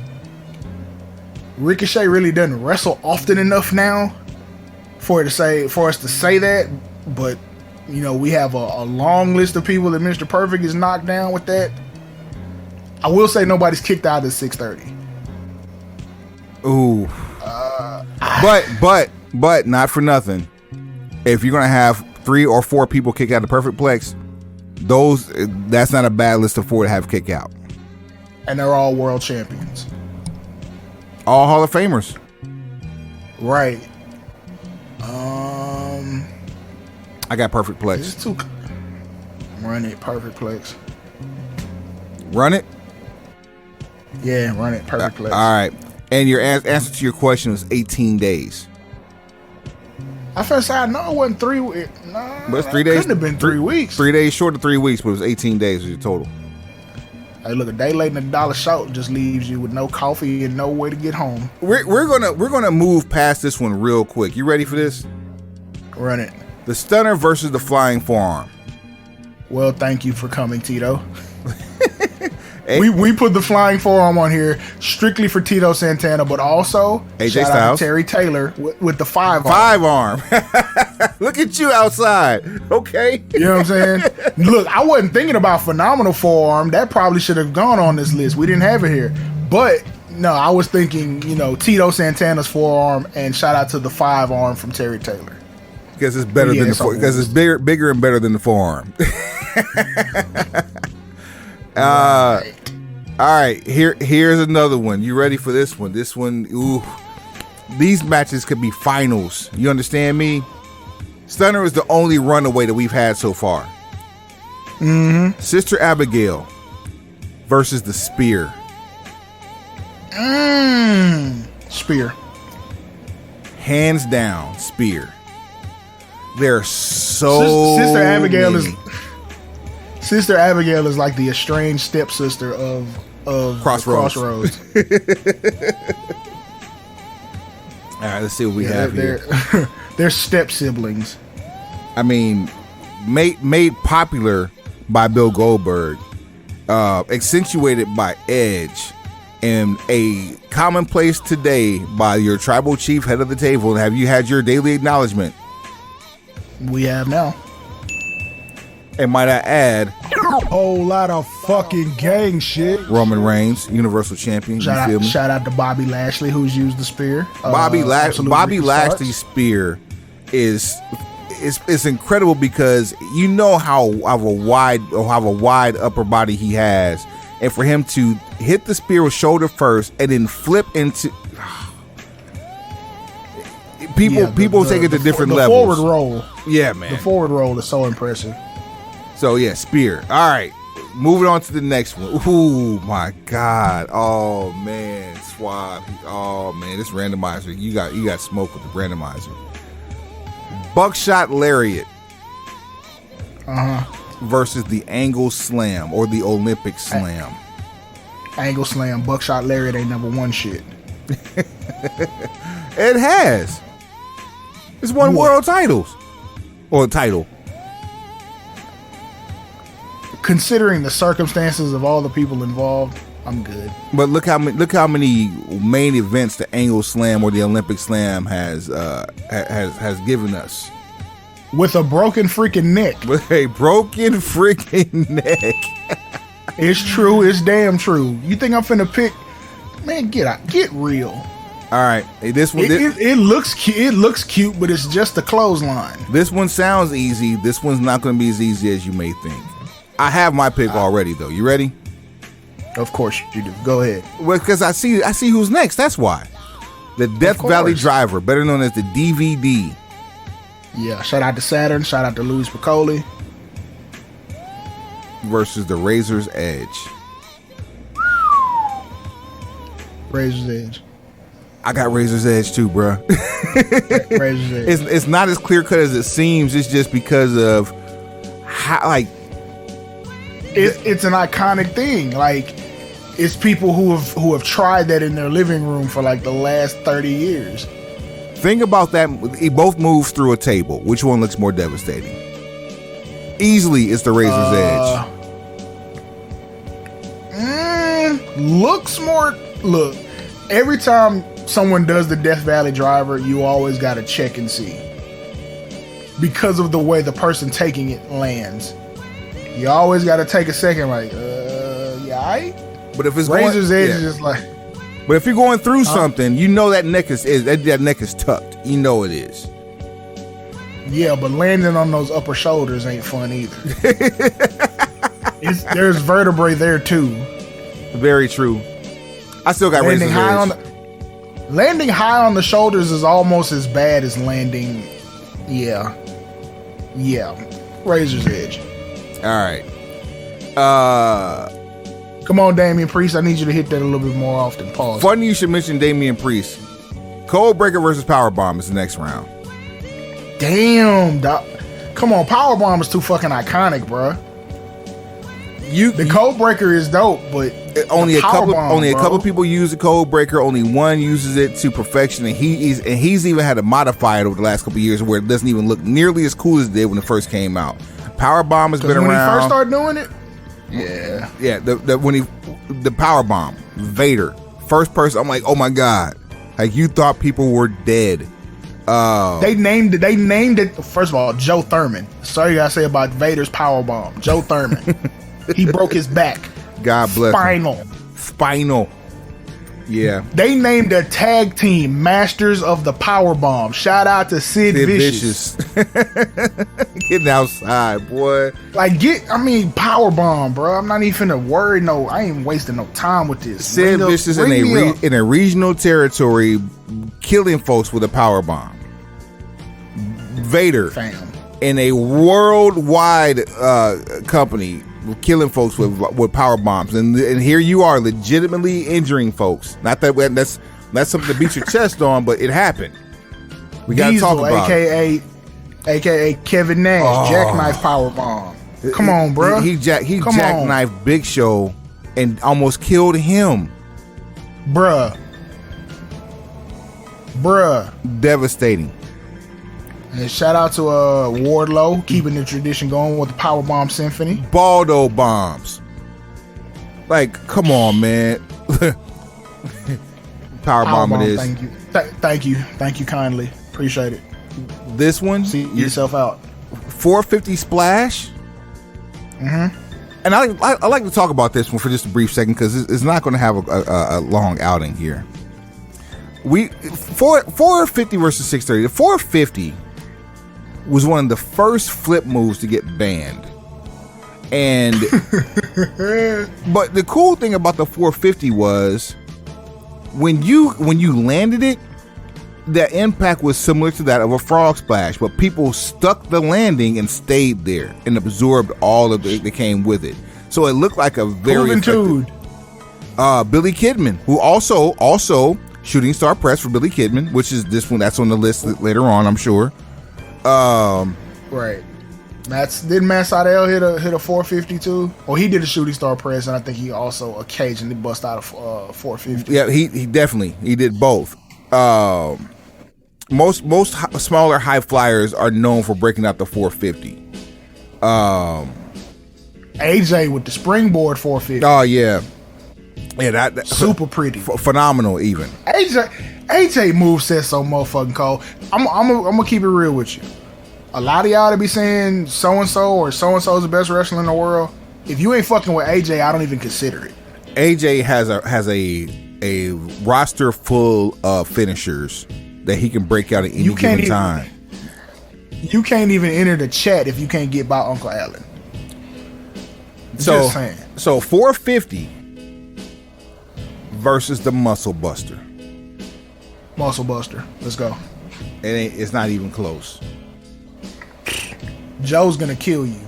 S2: Ricochet really doesn't wrestle often enough now for us to say that. But you know, we have a long list of people that Mr. Perfect is knocked down with that. I will say nobody's kicked out of 630.
S1: Ooh. But not for nothing. If you're gonna have 3 or 4 people kick out of Perfect Plex, that's not a bad list of 4 to have kick out.
S2: And they're all world champions.
S1: All Hall of Famers.
S2: Right.
S1: I got Perfect Plex.
S2: Run it, Perfect Plex.
S1: Run it?
S2: Yeah, run it, Perfect Plex.
S1: All right. And your answer to your question was 18 days.
S2: I first said, no, it wasn't 3 weeks. No,
S1: but it's 3 days.
S2: Couldn't have been 3 weeks.
S1: 3 days short of 3 weeks, but it was 18 days was your total.
S2: Hey, look, a day late and a dollar short just leaves you with no coffee and no way to get home.
S1: We're gonna move past this one real quick. You ready for this?
S2: Run it.
S1: The Stunner versus the Flying Forearm.
S2: Well, thank you for coming, Tito. We put the Flying Forearm on here strictly for Tito Santana, but also
S1: AJ
S2: shout
S1: Styles.
S2: out to Terry Taylor with the 5
S1: arm. Look at you outside. Okay.
S2: You know what I'm saying? Look, I wasn't thinking about Phenomenal Forearm. That probably should have gone on this list. We didn't have it here. But no, I was thinking, Tito Santana's forearm, and shout out to the 5 arm from Terry Taylor.
S1: Because it's better than because it's bigger and better than the forearm.
S2: Right.
S1: All right, here's another one. You ready for this one? This one, ooh. These matches could be finals. You understand me? Stunner is the only runaway that we've had so far.
S2: Mm-hmm.
S1: Sister Abigail versus the Spear.
S2: Spear.
S1: Hands down, Spear. They're so
S2: Sister Abigail
S1: many.
S2: Sister Abigail is like the estranged stepsister of
S1: Crossroads. All right, let's see what we have here.
S2: They're step siblings.
S1: I mean, made popular by Bill Goldberg, accentuated by Edge, and a commonplace today by your tribal chief, head of the table. Have you had your daily acknowledgement?
S2: We have now.
S1: And might I add,
S2: whole lot of fucking gang shit.
S1: Roman Reigns, Universal Champion.
S2: Shout out to Bobby Lashley, who's used the spear.
S1: Bobby Lashley's spear is incredible because you know how have a wide upper body he has, and for him to hit the spear with shoulder first and then flip into people take it to different levels.
S2: Forward roll,
S1: yeah, man.
S2: The forward roll is so impressive.
S1: So yeah, spear. All right, moving on to the next one. Ooh, my God. Oh man, Swab. Oh man, this randomizer. You got smoke with the randomizer. Buckshot lariat. Versus the angle slam or the Olympic slam.
S2: Angle slam, buckshot lariat ain't number one shit.
S1: It has. It's won world titles or a title.
S2: Considering the circumstances of all the people involved, I'm good.
S1: But look how many main events the angle slam or the Olympic slam has given us.
S2: With a broken freaking neck.
S1: With a broken freaking neck.
S2: It's true. It's damn true. You think I'm finna pick? Man, get real.
S1: All right, hey, this one.
S2: It looks cute. It looks cute, but it's just a clothesline.
S1: This one sounds easy. This one's not going to be as easy as you may think. I have my pick already, though. You ready?
S2: Of course you do. Go ahead.
S1: Well, because I see who's next. That's why. The Death Valley Driver, better known as the DVD.
S2: Yeah. Shout out to Saturn. Shout out to Louis Piccoli.
S1: Versus the Razor's Edge.
S2: Razor's Edge.
S1: I got Razor's Edge too, bro.
S2: Razor's Edge.
S1: It's not as clear cut as it seems. It's just because of how, like,
S2: it's an iconic thing. Like, it's people who have tried that in their living room for like the last 30 years.
S1: Think about that. He both moves through a table. Which one looks more devastating? Easily, it's the Razor's Edge.
S2: Looks more. Look, every time someone does the Death Valley Driver, you always got to check and see. Because of the way the person taking it lands. You always got to take a second, like, yeah, right?
S1: But if it's
S2: Razor's Edge is just like.
S1: But if you're going through something, you know that neck that neck is tucked. You know it is.
S2: Yeah, but landing on those upper shoulders ain't fun either. There's vertebrae there too.
S1: Very true. I still got Razor's Edge.
S2: Landing high on the shoulders is almost as bad as landing. Yeah. Razor's Edge.
S1: All right.
S2: Come on, Damian Priest. I need you to hit that a little bit more often. Pause.
S1: Funny you should mention Damian Priest. Codebreaker versus Powerbomb is the next round.
S2: Damn, doc. Come on, Powerbomb is too fucking iconic, bro. The Codebreaker is dope, but
S1: only a couple people use the Codebreaker. Only one uses it to perfection, and he's even had to modify it over the last couple of years, where it doesn't even look nearly as cool as it did when it first came out. Powerbomb has been around.
S2: When he first started doing it,
S1: yeah. The Powerbomb, Vader, first person. I'm like, oh my god, like you thought people were dead. They named it. First of all, Joe Thurman. Sorry, you gotta say about Vader's Powerbomb. Joe Thurman. He broke his back. God bless
S2: him.
S1: Spinal. Yeah.
S2: They named a tag team Masters of the Powerbomb. Shout out to Sid Vicious.
S1: Getting outside, boy.
S2: Powerbomb, bro. I'm not even finna worry. No, I ain't wasting no time with this.
S1: Sid Vicious in a regional territory, killing folks with a powerbomb. Vader in a worldwide company, killing folks with power bombs, and here you are legitimately injuring folks. Not that's something to beat your chest on, but it happened. We gotta talk about
S2: aka Kevin Nash, jackknife power bomb. Come on, bro.
S1: He jackknifed Big Show and almost killed him,
S2: bruh. Bruh.
S1: Devastating.
S2: And shout out to Wardlow, keeping the tradition going with the Powerbomb Symphony.
S1: Baldo bombs. Like, come on, man. Powerbomb it is.
S2: Thank you. Thank you kindly. Appreciate it.
S1: This one,
S2: see yourself out.
S1: 450 splash.
S2: Mm-hmm.
S1: And I like to talk about this one for just a brief second because it's not going to have a long outing here. 450 versus 630. The 450 was one of the first flip moves to get banned. And but the cool thing about the 450 was when you landed it, the impact was similar to that of a frog splash, but people stuck the landing and stayed there and absorbed all of it that came with it. So it looked like a very effective. Billy Kidman, who also shooting star press for Billy Kidman, which is this one that's on the list later on, I'm sure.
S2: Right. Didn't Matt Sydal hit a 450 too? Well, he did a shooting star press, and I think he also occasionally bust out a 450.
S1: Yeah, he definitely did both. Most smaller high flyers are known for breaking out the 450.
S2: AJ with the springboard 450.
S1: Oh yeah, that
S2: super pretty,
S1: phenomenal. Even
S2: AJ moveset so motherfucking cold. I'm gonna keep it real with you. A lot of y'all to be saying so and so is the best wrestler in the world. If you ain't fucking with AJ, I don't even consider it.
S1: AJ has a roster full of finishers that he can break out at any given time.
S2: You can't even enter the chat if you can't get by Uncle Allen. Just saying.
S1: So 450 versus the Muscle Buster.
S2: Muscle Buster. Let's go.
S1: It's not even close.
S2: Joe's gonna kill you.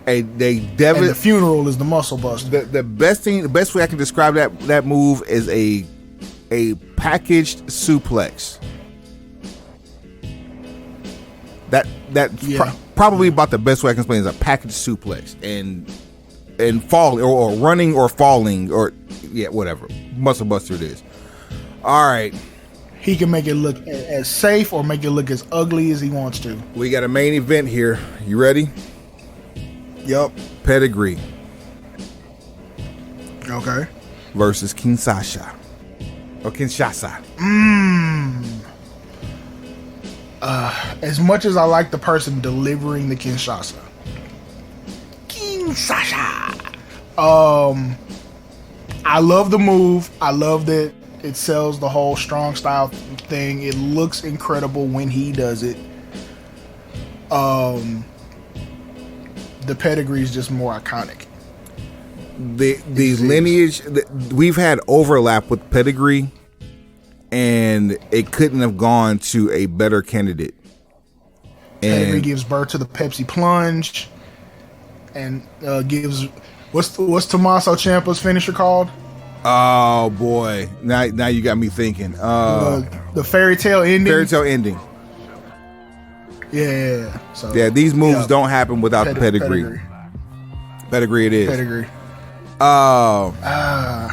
S1: And
S2: the funeral is the Muscle Buster.
S1: The best way I can describe that move is a packaged suplex. Probably about the best way I can explain is a packaged suplex and falling or running or falling or whatever. Muscle Buster it is. All right.
S2: He can make it look as safe or make it look as ugly as he wants to.
S1: We got a main event here. You ready?
S2: Yep.
S1: Pedigree.
S2: Okay.
S1: Versus Kinshasa. Or Kinshasa.
S2: As much as I like the person delivering the Kinshasa. I love the move. I love that it sells the whole strong style thing. It looks incredible when he does it. The pedigree is just more iconic.
S1: The lineage, we've had overlap with pedigree, and it couldn't have gone to a better candidate.
S2: Pedigree gives birth to the Pepsi Plunge, and gives what's Tommaso Ciampa's finisher called?
S1: Oh boy! Now you got me thinking.
S2: The fairy tale ending.
S1: Fairy tale ending.
S2: Yeah. So
S1: these moves don't happen without the pedigree. Pedigree it is.
S2: Pedigree. I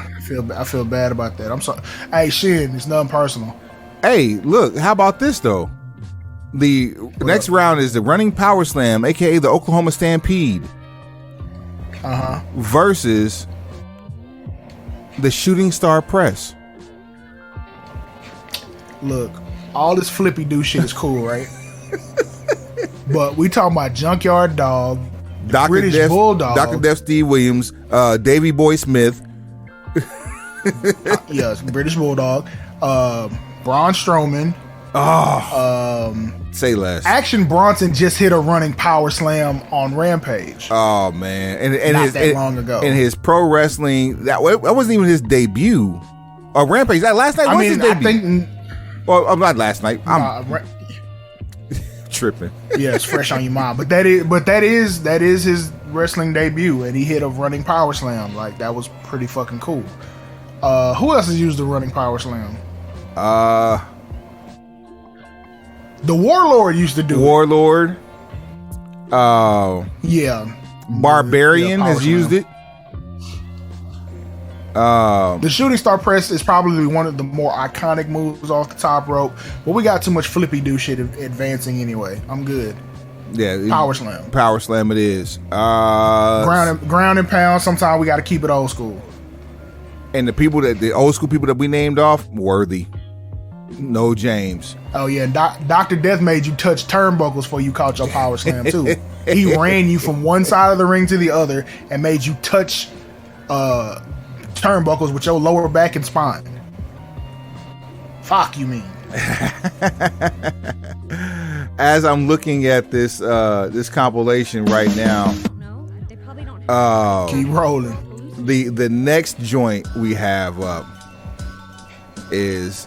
S2: feel bad about that. I'm sorry. Hey, Shin, it's nothing personal.
S1: Hey, look, how about this though? The next round is the running power slam, aka the Oklahoma Stampede, versus the shooting star press.
S2: Look, all this flippy do shit is cool, right? But we talking about Junkyard Dog, British Bulldog,
S1: Dr. Def Steve Williams, Davey Boy Smith.
S2: Yes, British Bulldog, Braun Strowman.
S1: Say less.
S2: Action Bronson just hit a running power slam on Rampage.
S1: Oh man, and
S2: not that long ago.
S1: In his pro wrestling, that wasn't even his debut. Rampage. That last night was his debut. Well, not last night. I'm tripping.
S2: Yeah, it's fresh on your mind. But that is his wrestling debut, and he hit a running power slam. Like, that was pretty fucking cool. Who else has used the running power slam? The Warlord used to do
S1: Warlord.
S2: Yeah.
S1: Barbarian has used it.
S2: The shooting star press is probably one of the more iconic moves off the top rope, but we got too much flippy do shit advancing anyway. I'm good.
S1: Yeah,
S2: Power slam.
S1: Power slam it is.
S2: Ground and pound. Sometimes we got to keep it old school.
S1: And the old school people that we named off, worthy. No James.
S2: Oh yeah, Dr. Death made you touch turnbuckles before you caught your power slam too. He ran you from one side of the ring to the other and made you touch turnbuckles with your lower back and spine. Fuck you mean.
S1: As I'm looking at this this compilation right now,
S2: keep rolling.
S1: The next joint we have up is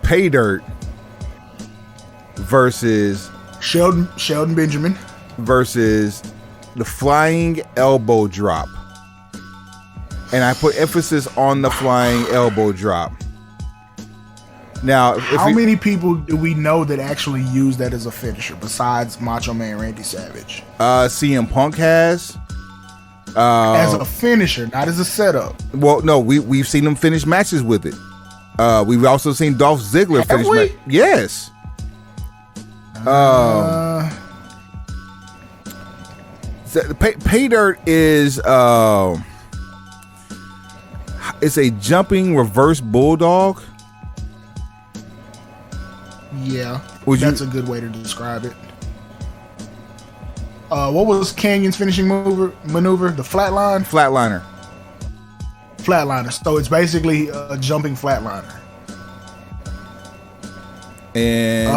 S1: Pay Dirt versus
S2: Sheldon Benjamin
S1: versus the flying elbow drop. And I put emphasis on the flying elbow drop. Now,
S2: how many people do we know that actually use that as a finisher besides Macho Man Randy Savage?
S1: CM Punk has.
S2: As a finisher, not as a setup.
S1: Well, no, we've seen him finish matches with it. We've also seen Dolph Ziggler finish matches. Yes. Pay Dirt is it's a jumping reverse bulldog.
S2: Yeah, that's a good way to describe it. What was Canyon's finishing maneuver? The flatliner? Flatliner. So it's basically a jumping flatliner.
S1: And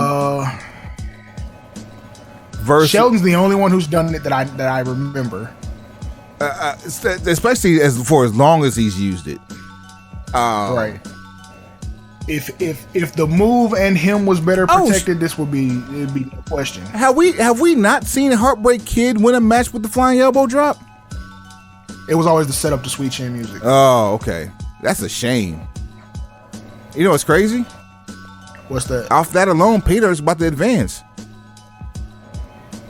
S2: Sheldon's the only one who's done it that I remember.
S1: Especially for as long as he's used it.
S2: Right. If the move and him was better protected, it'd be no question.
S1: Have we not seen Heartbreak Kid win a match with the flying elbow drop?
S2: It was always the setup to Sweet Chin Music.
S1: Oh, okay. That's a shame. You know what's crazy?
S2: What's that?
S1: Off that alone, Peter's about to advance.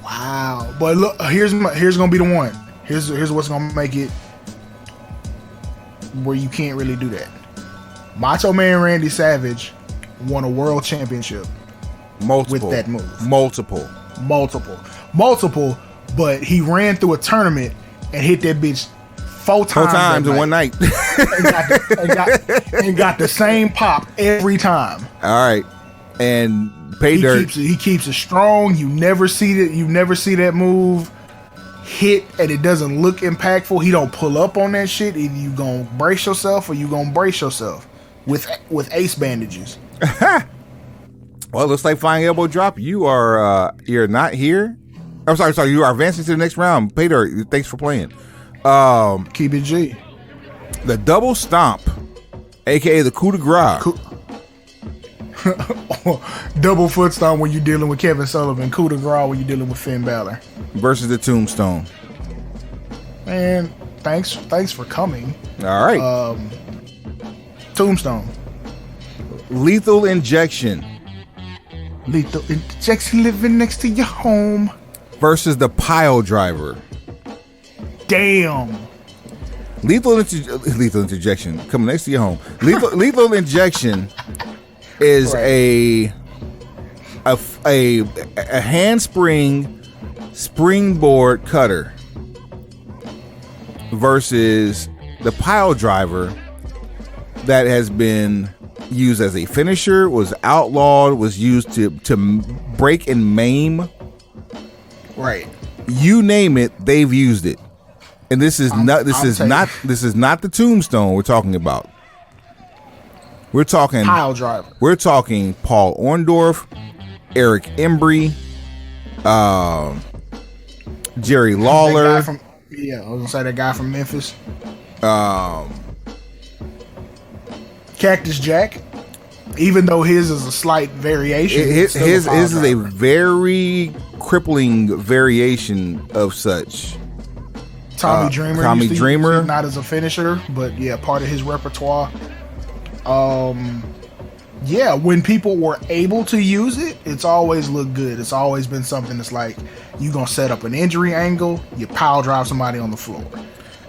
S2: Wow. But look, here's gonna be the one. Here's what's gonna make it where you can't really do that. Macho Man Randy Savage won a world championship with that move. Multiple. But he ran through a tournament and hit that bitch four times
S1: in one night.
S2: and got the same pop every time.
S1: All right. And Pay Dirt.
S2: He keeps it strong. You never see that move hit and it doesn't look impactful. He don't pull up on that shit. Either you gonna brace yourself or you gonna brace yourself with ace bandages.
S1: Well, looks like flying elbow drop. You're not here. I'm sorry. You are advancing to the next round. Pay Dirt, thanks for playing.
S2: Keep it G.
S1: The double stomp, aka the coup de grace.
S2: Double foot stomp when you're dealing with Kevin Sullivan. Coup de grace when you're dealing with Finn Balor.
S1: Versus the tombstone.
S2: Man, thanks for coming.
S1: All right.
S2: Tombstone.
S1: Lethal injection.
S2: Lethal injection living next to your home.
S1: Versus the pile driver.
S2: Damn.
S1: Lethal interjection coming next to your home. Lethal injection is a handspring springboard cutter versus the pile driver that has been used as a finisher, was outlawed, was used to break and maim.
S2: Right.
S1: You name it, they've used it. And this is not the tombstone we're talking about. We're talking
S2: pile driver.
S1: We're talking Paul Orndorff, Eric Embry, Jerry Lawler.
S2: I was gonna say that guy from Memphis. Cactus Jack. Even though his is a slight variation,
S1: his is a very crippling variation of such.
S2: Tommy
S1: Dreamer,
S2: not as a finisher, but yeah, part of his repertoire. Yeah, when people were able to use it, it's always looked good. It's always been something that's like, you gonna set up an injury angle, you pile drive somebody on the floor.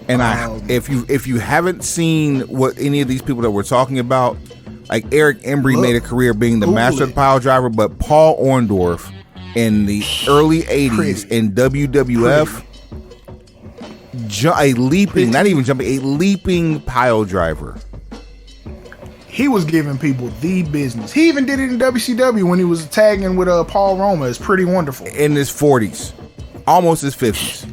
S1: And if you haven't seen what any of these people that we're talking about, like Eric Embry made a career being the master of the pile driver, but Paul Orndorff in the early 80s in WWF, a leaping pile driver.
S2: He was giving people the business. He even did it in WCW when he was tagging with Paul Roma. It's pretty wonderful.
S1: In his 40s, almost his 50s.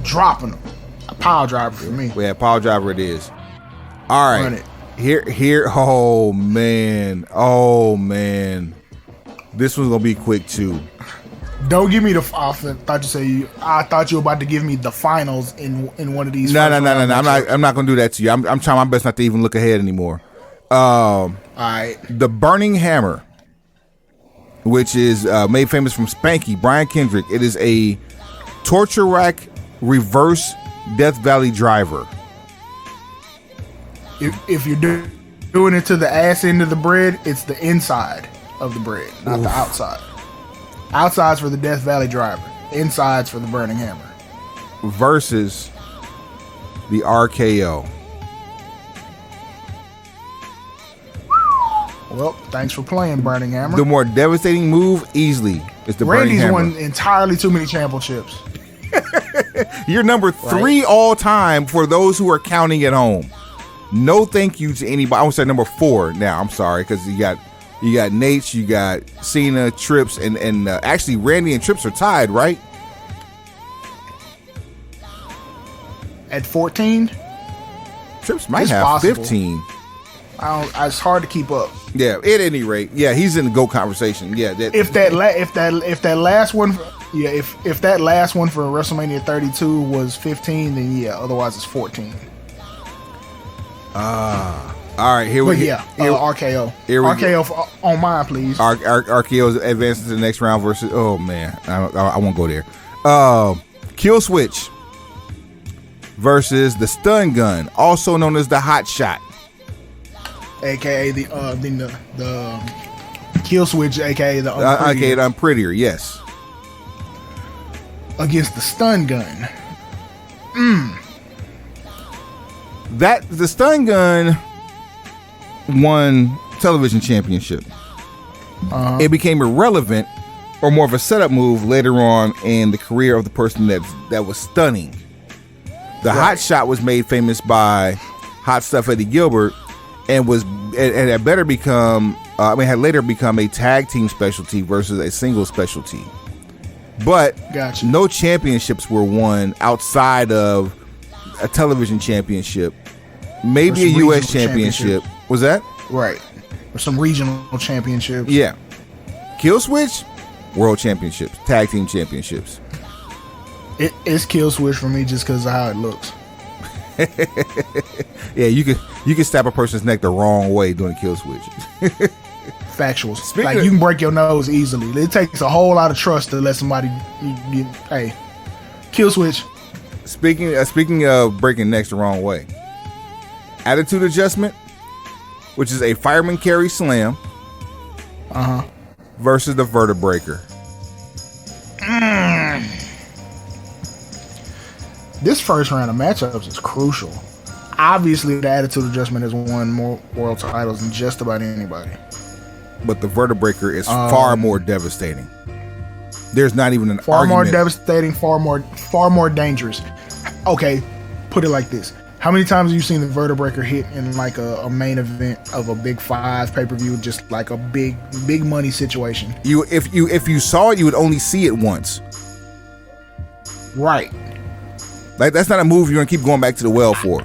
S1: Dropping
S2: them. A pile driver for me.
S1: Yeah, pile driver it is. All right. Run it. Here. Oh, man. This one's going to be quick, too.
S2: Don't give me the. I thought you were about to give me the finals in one of these.
S1: No. I'm not going to do that to you. I'm trying my best not to even look ahead anymore.
S2: All right.
S1: The Burning Hammer, which is made famous from Spanky, Brian Kendrick. It is a torture rack reverse Death Valley driver.
S2: If you're doing it to the ass end of the bread, it's the inside of the bread, not the outside. Outside's for the Death Valley driver. Inside's for the Burning Hammer.
S1: Versus the RKO.
S2: Well, thanks for playing, Burning Hammer.
S1: The more devastating move, easily, is the Burning Hammer.
S2: Randy's won entirely too many championships.
S1: You're number 3 all time for those who are counting at home. No thank you to anybody. I would say number 4 now. I'm sorry, because you got Nate, you got Cena, Trips, and actually Randy and Trips are tied, right?
S2: At 14?
S1: Trips might have possible. 15.
S2: It's hard to keep up.
S1: Yeah, at any rate, yeah, he's in the GOAT conversation. Yeah,
S2: if that last one for WrestleMania 32 was 15, then yeah, otherwise it's 14.
S1: All right, here we go.
S2: RKO. RKO on mine, please.
S1: RKO advances to the next round versus. Oh man, I won't go there. Kill Switch versus the Stun Gun, also known as the Hot Shot,
S2: aka the Kill Switch, aka the
S1: Unprettier. Yes,
S2: against the Stun Gun.
S1: That the Stun Gun won television championship. It became irrelevant, or more of a setup move later on in the career of the person that was stunning. The Hot Shot was made famous by Hot Stuff Eddie Gilbert, and had later become a tag team specialty versus a single specialty. But no championships were won outside of a television championship, maybe a U.S. championship. Was that
S2: right? Or some regional championships?
S1: Yeah. Kill Switch, world championships, tag team championships.
S2: It's Kill Switch for me just because of how it looks.
S1: Yeah, you can stab a person's neck the wrong way doing Kill Switch.
S2: Factuals. You can break your nose easily. It takes a whole lot of trust to let somebody. Hey, Kill Switch.
S1: Speaking of breaking necks the wrong way, Attitude Adjustment, which is a fireman carry slam, versus the Vertebreaker.
S2: This first round of matchups is crucial. Obviously, the Attitude Adjustment has won more world titles than just about anybody.
S1: But the Vertebreaker is far more devastating. There's not even an
S2: far
S1: argument.
S2: More devastating, far more dangerous. Okay, put it like this: how many times have you seen the Vertebreaker hit in like a main event of a Big 5 pay-per-view, just like a big money situation?
S1: If you saw it, you would only see it once.
S2: Right.
S1: Like, that's not a move you're gonna keep going back to the well for.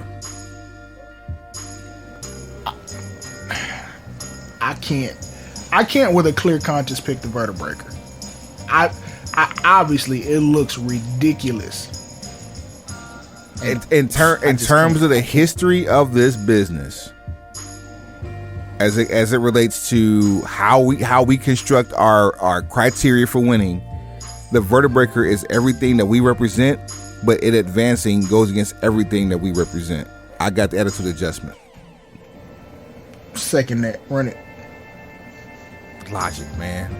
S2: I can't with a clear conscience pick the Vertebreaker. I obviously it looks ridiculous.
S1: In terms of the history of this business, as it relates to how we construct our criteria for winning, the Vertebreaker is everything that we represent, but it advancing goes against everything that we represent. I got the Attitude Adjustment.
S2: Second that, run it.
S1: Logic, man.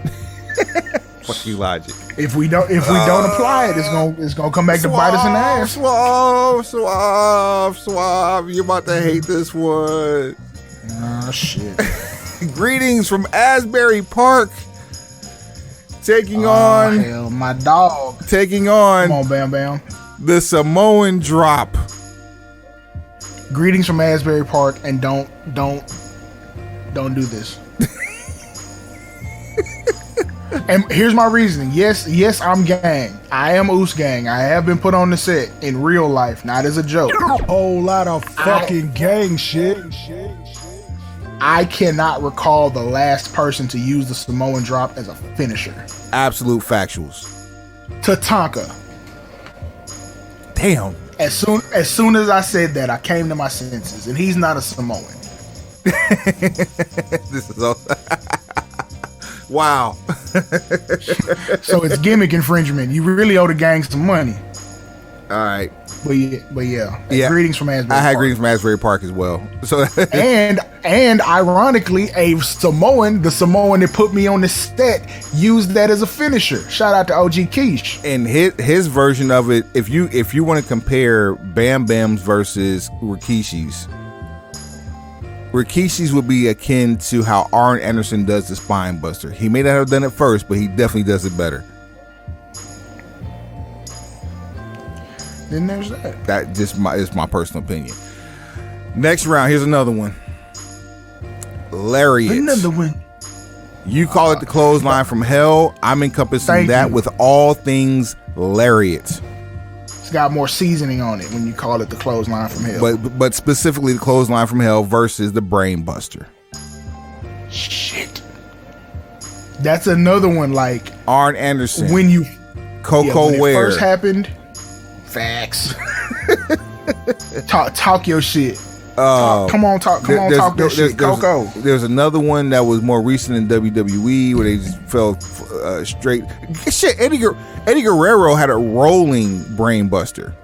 S1: Fuck you, logic.
S2: If we don't apply it, it's gonna come back to bite us in the ass.
S1: Suave. You're about to hate this one.
S2: Oh shit.
S1: Greetings from Asbury Park. Taking on
S2: hell, my dog.
S1: Taking on.
S2: Come on, Bam Bam.
S1: The Samoan Drop.
S2: Greetings from Asbury Park, and don't do this. And here's my reasoning. Yes, I'm gang. I am Oos gang. I have been put on the set in real life, not as a joke.
S3: Whole lot of fucking gang shit.
S2: I cannot recall the last person to use the Samoan Drop as a finisher.
S1: Absolute factuals.
S2: Tatanka.
S1: Damn.
S2: As soon as I said that, I came to my senses, and he's not a Samoan.
S1: This is all. Wow.
S2: So it's gimmick infringement. You really owe the gang some money.
S1: All right.
S2: But yeah. Greetings from Asbury Park.
S1: I had greetings from Asbury Park as well. So
S2: and ironically, the Samoan that put me on the set used that as a finisher. Shout out to OG Keish.
S1: And his version of it, if you want to compare Bam Bam's versus Rikishi's would be akin to how Arn Anderson does the Spine Buster. He may not have done it first, but he definitely does it better.
S2: Then there's that.
S1: That just is my personal opinion. Next round, here's another one. Lariat.
S2: Another one.
S1: You call it the clothesline from hell. I'm encompassing that with all things lariat.
S2: It's got more seasoning on it when you call it the clothesline from hell.
S1: But specifically the clothesline from hell versus the brain buster.
S2: Shit. That's another one like
S1: Arn Anderson.
S2: When
S1: Coco
S2: when
S1: Ware.
S2: It first happened. Facts. talk your shit. Come on, talk your shit, Coco.
S1: There's another one that was more recent in WWE where they just fell straight. Shit, Eddie Guerrero had a rolling brain buster.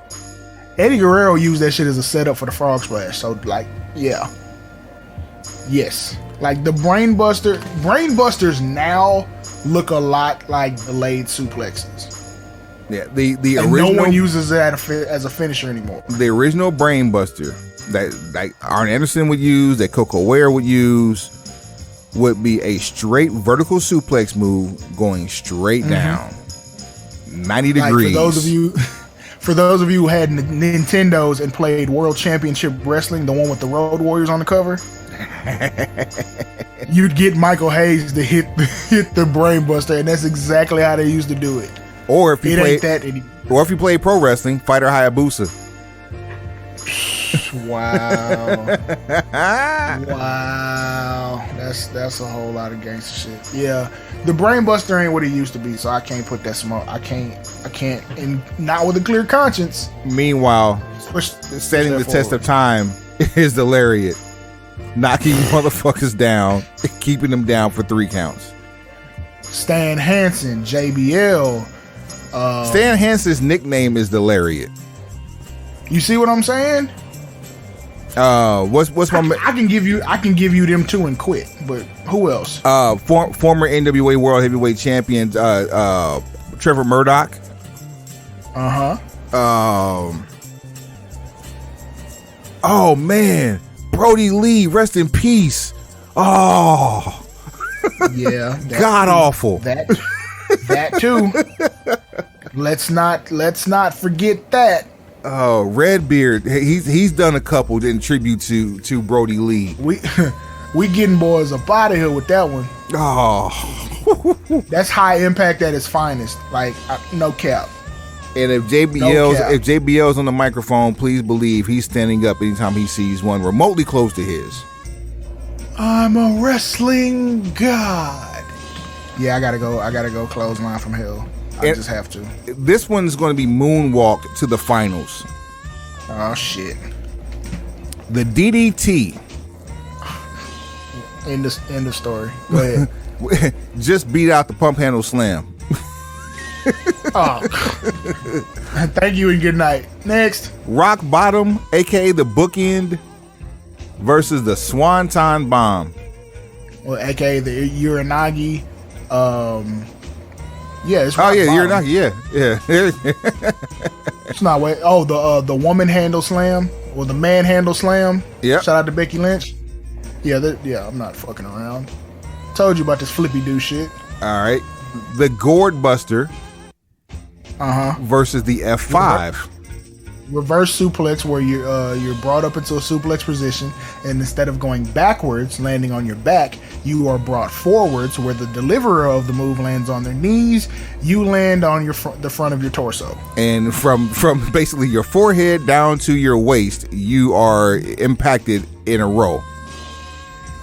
S2: Eddie Guerrero used that shit as a setup for the frog splash. So like, yeah, yes, like the brain busters now look a lot like delayed suplexes.
S1: Yeah, the
S2: and
S1: original.
S2: No one uses that as a finisher anymore.
S1: The original brain buster that like Arn Anderson would use, that Coco Ware would use, would be a straight vertical suplex move going straight down 90 degrees.
S2: For those of you who had Nintendos and played World Championship Wrestling, the one with the Road Warriors on the cover, you'd get Michael Hayes to hit the brain buster, and that's exactly how they used to do it.
S1: Or if you
S2: Or
S1: if you play pro wrestling, Fighter Hayabusa.
S2: Wow. Wow. That's a whole lot of gangster shit. Yeah. The brain buster ain't what it used to be, so I can't put that smoke. I can't and not with a clear conscience.
S1: Meanwhile, standing the test of time is the lariat. Knocking motherfuckers down, keeping them down for 3 counts.
S2: Stan Hansen, JBL.
S1: Stan Hansen's nickname is the lariat.
S2: You see what I'm saying?
S1: What's my?
S2: I can give you them 2 and quit. But who else?
S1: Former NWA World Heavyweight Champion Trevor Murdoch. Oh man, Brody Lee, rest in peace. Oh.
S2: Yeah.
S1: God awful.
S2: That too. Let's not forget that.
S1: Oh, Redbeard, he's done a couple in tribute to Brody Lee.
S2: We getting boys up out of here with that one.
S1: Oh,
S2: that's high impact at its finest. Like no cap.
S1: And if JBL's on the microphone, please believe he's standing up anytime he sees one remotely close to his.
S2: I'm a wrestling god. Yeah, I gotta go clothesline from hell. I just have to.
S1: This one's going to be moonwalk to the finals.
S2: Oh shit!
S1: The DDT.
S2: End of story. Go ahead.
S1: Just beat out the pump handle slam.
S2: Oh. Thank you and good night. Next.
S1: Rock bottom, aka the bookend, versus the Swanton bomb.
S2: Well, aka the Uranagi. Yeah, it's
S1: Oh
S2: rock
S1: yeah,
S2: bottom.
S1: you're not. Yeah.
S2: It's not way. Oh, the woman handle slam or the man handle slam.
S1: Yep.
S2: Shout out to Becky Lynch. Yeah, I'm not fucking around. Told you about this flippy do shit.
S1: All right. The Gourd Buster versus the F5.
S2: Reverse suplex, where you're brought up into a suplex position, and instead of going backwards, landing on your back, you are brought forwards, where the deliverer of the move lands on their knees. You land on the front of your torso,
S1: And from basically your forehead down to your waist, you are impacted in a row.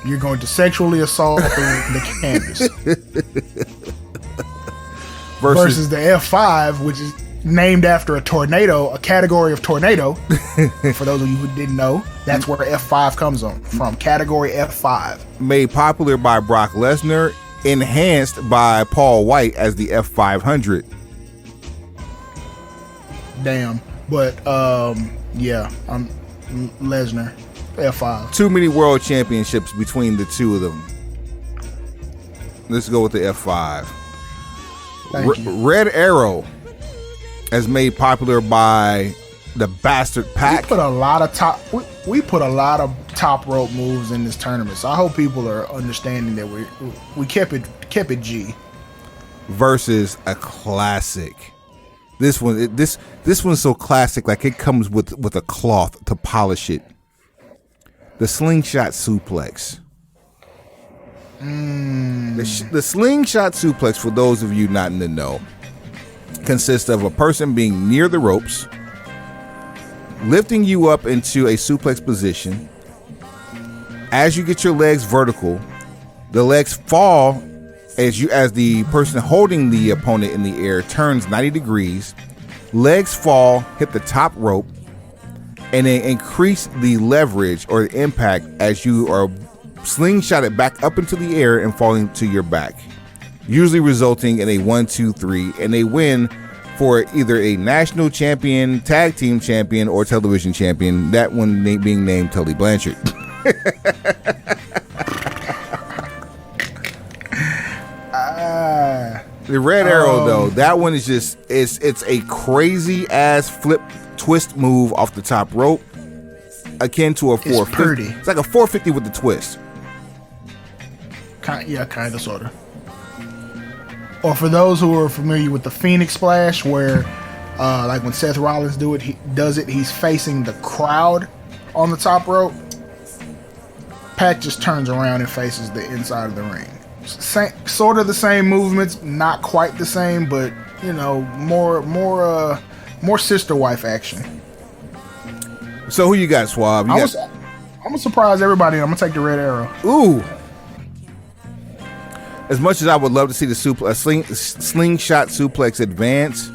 S2: you're going to sexually assault the canvas. Versus the F5, which is named after a tornado, a category of tornado. For those of you who didn't know, that's where F5 comes from. Category F5.
S1: Made popular by Brock Lesnar, enhanced by Paul White as the F500.
S2: Damn. But yeah, I'm Lesnar. F5.
S1: Too many world championships between the two of them. Let's go with the F5.
S2: Thank you.
S1: Red Arrow, as made popular by the Bastard Pack.
S2: We put a lot of top rope moves in this tournament. So I hope people are understanding that we kept it G.
S1: Versus a classic. This one's so classic, like it comes with a cloth to polish it. The slingshot suplex. The slingshot suplex, for those of you not in the know, consists of a person being near the ropes, lifting you up into a suplex position. As you get your legs vertical, the legs fall as the person holding the opponent in the air turns 90 degrees. Legs fall, hit the top rope, and then increase the leverage or the impact as you are slingshotted back up into the air and falling to your back, usually resulting in a 1-2-3, and they win for either a national champion, tag team champion, or television champion, that one being named Tully Blanchard. The Red Arrow, though, that one is just, it's a crazy ass flip twist move off the top rope, akin to a 450. It's like a 450 with the twist.
S2: Kind of, sort of. Or for those who are familiar with the Phoenix Splash, where like when Seth Rollins he's facing the crowd on the top rope. Pac just turns around and faces the inside of the ring. Sort of the same movements, not quite the same, but you know, more sister wife action.
S1: So who you got, Swab?
S2: I'm gonna surprise everybody. I'm gonna take the Red Arrow.
S1: Ooh. As much as I would love to see the slingshot suplex advance,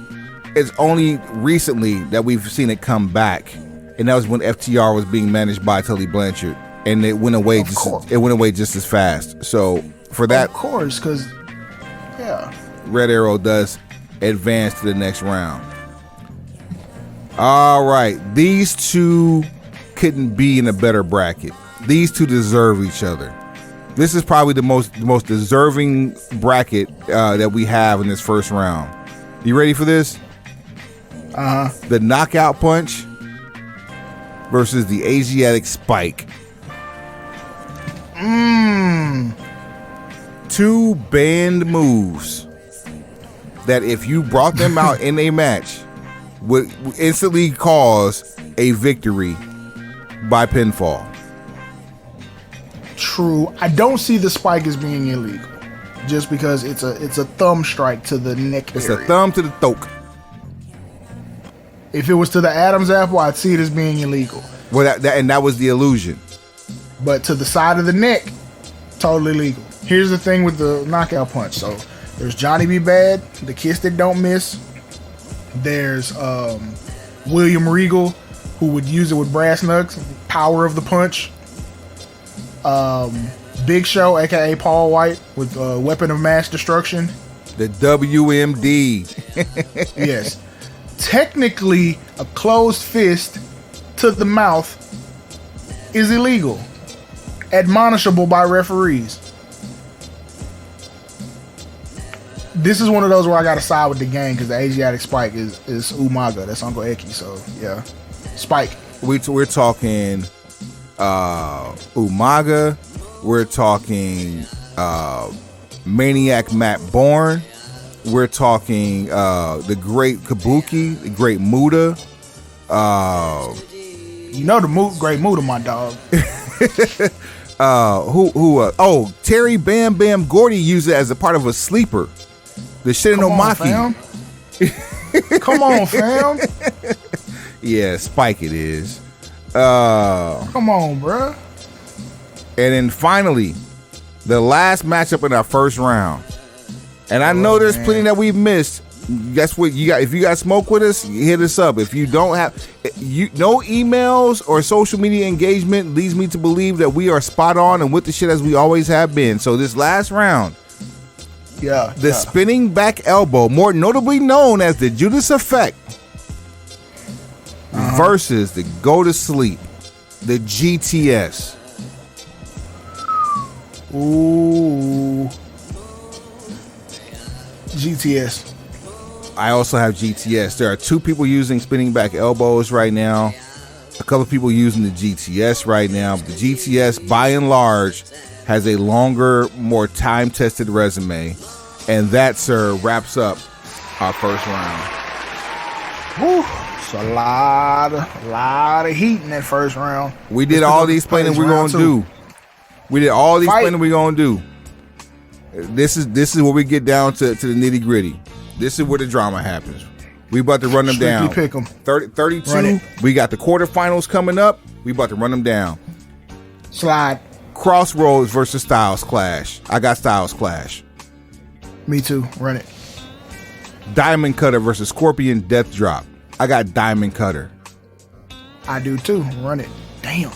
S1: it's only recently that we've seen it come back, and that was when FTR was being managed by Tully Blanchard, and it went away just as fast. So for that,
S2: of course, because yeah,
S1: Red Arrow does advance to the next round. All right, these two couldn't be in a better bracket. These two deserve each other. This is probably the most deserving bracket that we have in this first round. You ready for this? The knockout punch versus the Asiatic spike. Two banned moves that if you brought them out in a match would instantly cause a victory by pinfall.
S2: True. I don't see the spike as being illegal, just because it's a thumb strike to the neck
S1: It's
S2: area.
S1: a thumb to the throat.
S2: If it was to the Adam's apple, I'd see it as being illegal.
S1: Well, that was the illusion.
S2: But to the side of the neck, totally legal. Here's the thing with the knockout punch. So there's Johnny B. Bad, the kiss that don't miss. There's William Regal, who would use it with brass knucks, power of the punch. Big Show, aka Paul White, with weapon of mass destruction.
S1: The WMD.
S2: Yes. Technically, a closed fist to the mouth is illegal, admonishable by referees. This is one of those where I got to side with the gang because the Asiatic Spike is Umaga. That's Uncle Eki. So yeah, Spike.
S1: We're talking Umaga. We're talking Maniac Matt Bourne. We're talking the great Kabuki, the great Muda.
S2: You know the great Muda, my dog.
S1: Terry Bam Bam Gordy used it as a part of a sleeper. The Shinonomaki.
S2: Come on, fam.
S1: Yeah, Spike it is.
S2: Come on, bruh.
S1: And then finally, the last matchup in our first round. And I know there's plenty that we've missed. Guess what? You got, if you got smoke with us, hit us up. If you don't have no emails or social media engagement leads me to believe that we are spot on and with the shit as we always have been. So this last round, the spinning back elbow, more notably known as the Judas Effect, versus the Go to Sleep, the GTS.
S2: Ooh. GTS.
S1: I also have GTS. There are two people using spinning back elbows right now. A couple of people using the GTS right now. But the GTS, by and large, has a longer, more time-tested resume. And that, sir, wraps up our first round.
S2: Whew. It's a lot of heat in that first round.
S1: We did all the explaining we're going to do. We did all the explaining we're going to do. This is where we get down to the nitty-gritty. This is where the drama happens. We about to run them down.
S2: Pick 'em.
S1: 32. We got the quarterfinals coming up. We about to run them down.
S2: Slide.
S1: Crossroads versus Styles Clash. I got Styles Clash.
S2: Me too. Run it.
S1: Diamond Cutter versus Scorpion Death Drop. I got Diamond Cutter.
S2: I do too. Run it. Damn.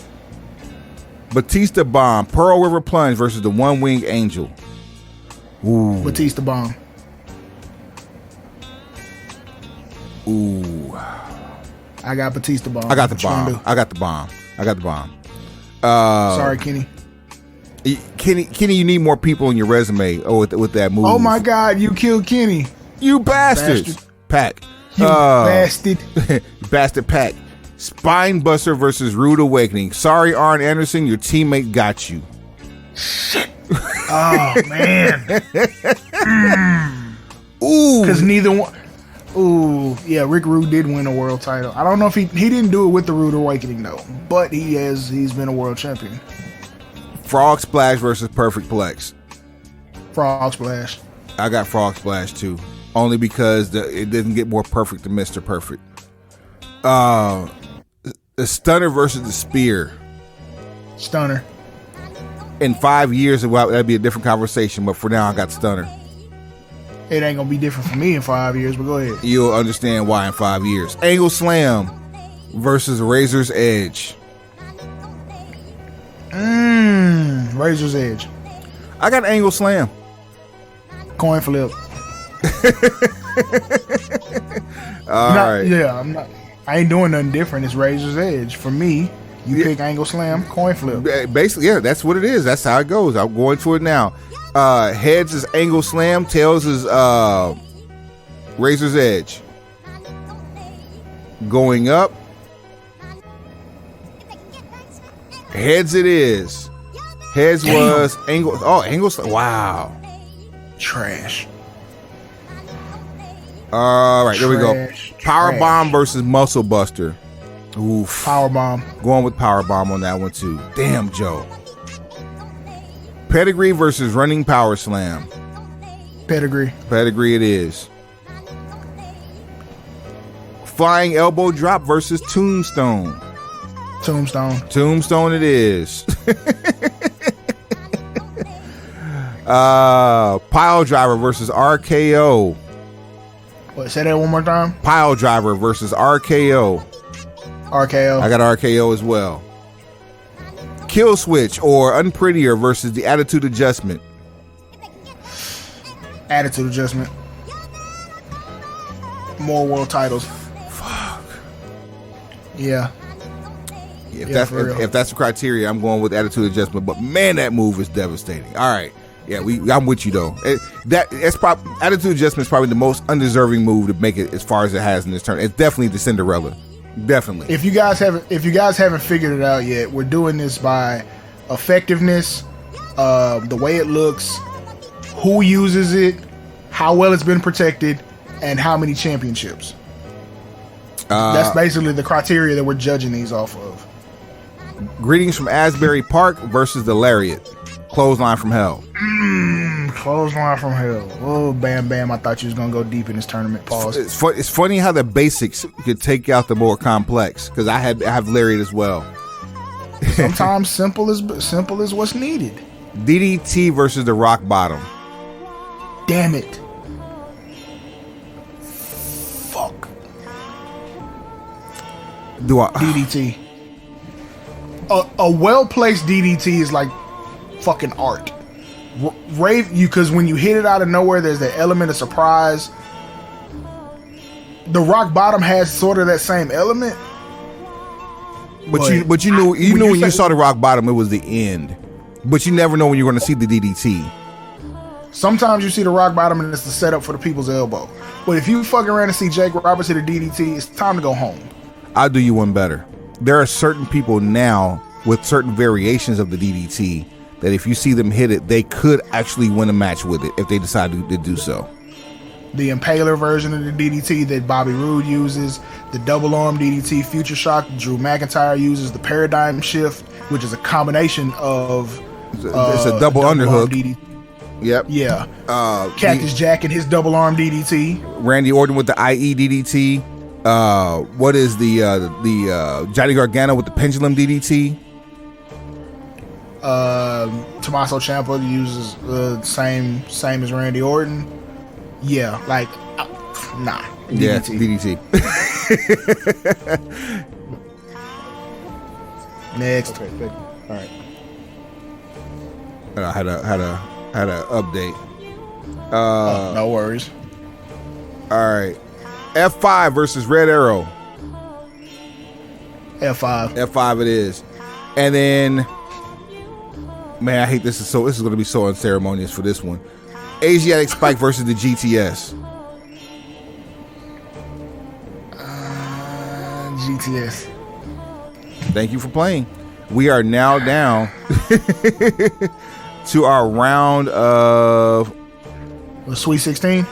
S1: Batista Bomb, Pearl River Plunge versus the One Wing Angel. Ooh.
S2: Batista Bomb.
S1: Ooh.
S2: I got Batista Bomb.
S1: I got the bomb. I got the bomb. I got the bomb.
S2: Sorry, Kenny.
S1: Kenny, you need more people on your resume with that move.
S2: Oh my God, you killed Kenny.
S1: You bastards. Pack.
S2: You bastard.
S1: Bastard Pack. Spine Buster versus Rude Awakening. Sorry, Arn Anderson, your teammate got you.
S2: Shit. Oh, man.
S1: Ooh.
S2: Because neither one. Ooh, yeah, Rick Rude did win a world title. I don't know if he didn't do it with the Rude Awakening though, but he's been a world champion.
S1: Frog Splash versus Perfect Plex.
S2: Frog Splash.
S1: I got Frog Splash too, only because it didn't get more perfect than Mr. Perfect. The Stunner versus the Spear.
S2: Stunner.
S1: In 5 years, that'd be a different conversation, but for now, I got Stunner.
S2: It ain't gonna be different for me in 5 years, but go ahead.
S1: You'll understand why in 5 years. Angle Slam versus Razor's Edge.
S2: Razor's Edge.
S1: I got Angle Slam.
S2: Coin flip.
S1: All right.
S2: Yeah, I ain't doing nothing different. It's Razor's Edge. For me, you pick Angle Slam, coin flip.
S1: Basically, yeah, that's what it is. That's how it goes. I'm going to it now. Heads is Angle Slam. Tails is Razor's Edge. Going up. Heads it is. Heads was Angle. Oh, Angle Slam. Wow.
S2: Trash.
S1: All right, there we go. Power Bomb versus Muscle Buster. Oof.
S2: Power Bomb.
S1: Going with Power Bomb on that one too. Damn, Joe. Pedigree versus Running Power Slam.
S2: Pedigree.
S1: Pedigree it is. Flying Elbow Drop versus Tombstone.
S2: Tombstone.
S1: Tombstone it is. Pile Driver versus RKO.
S2: What, say that one more time?
S1: Pile Driver versus RKO.
S2: RKO.
S1: I got RKO as well. Kill Switch or Unprettier versus the Attitude Adjustment.
S2: Attitude Adjustment. More world titles.
S1: Fuck.
S2: Yeah.
S1: If that's the criteria, I'm going with Attitude Adjustment. But man, that move is devastating. All right. Yeah, I'm with you though. That's probably attitude adjustment is probably the most undeserving move to make it as far as it has in this turn. It's definitely the Cinderella. Definitely.
S2: If you guys haven't figured it out yet, we're doing this by effectiveness, the way it looks, who uses it, how well it's been protected, and how many championships. That's basically the criteria that we're judging these off of.
S1: Greetings from Asbury Park versus the Lariat. Clothesline from Hell.
S2: Clothesline from Hell. Oh, Bam Bam, I thought you was going to go deep in this tournament. Pause.
S1: It's funny how the basics could take out the more complex, because I have Lariat as well.
S2: Sometimes simple is what's needed.
S1: DDT versus the Rock Bottom.
S2: Damn it. Fuck. DDT. A well-placed DDT is like fucking art. Because when you hit it out of nowhere, there's the element of surprise. The Rock Bottom has sort of that same element.
S1: But you knew when you saw the Rock Bottom, it was the end. But you never know when you're going to see the DDT.
S2: Sometimes you see the Rock Bottom and it's the setup for the people's elbow. But if you fuck around and see Jake Roberts hit a DDT, it's time to go home.
S1: I'll do you one better. There are certain people now with certain variations of the DDT that if you see them hit it, they could actually win a match with it if they decide to do so.
S2: The Impaler version of the DDT that Bobby Roode uses, the double arm DDT Future Shock Drew McIntyre uses, the Paradigm Shift, which is a combination of
S1: it's a double underhook.
S2: DDT.
S1: Yep.
S2: Yeah. Cactus Jack and his double arm DDT.
S1: Randy Orton with the IE DDT. What is the Johnny Gargano with the pendulum DDT?
S2: Tommaso Ciampa uses same as Randy Orton. Yeah, like nah. DDT.
S1: Yeah, DDT.
S2: Next.
S3: Okay, thank you. All right.
S1: I had a update.
S2: No worries.
S1: All right. F5 versus Red Arrow.
S2: F5.
S1: F5 it is. And then, man, I hate this. This is going to be so unceremonious for this one. Asiatic Spike versus the GTS.
S2: GTS.
S1: Thank you for playing. We are now down to our round of
S2: The Sweet 16.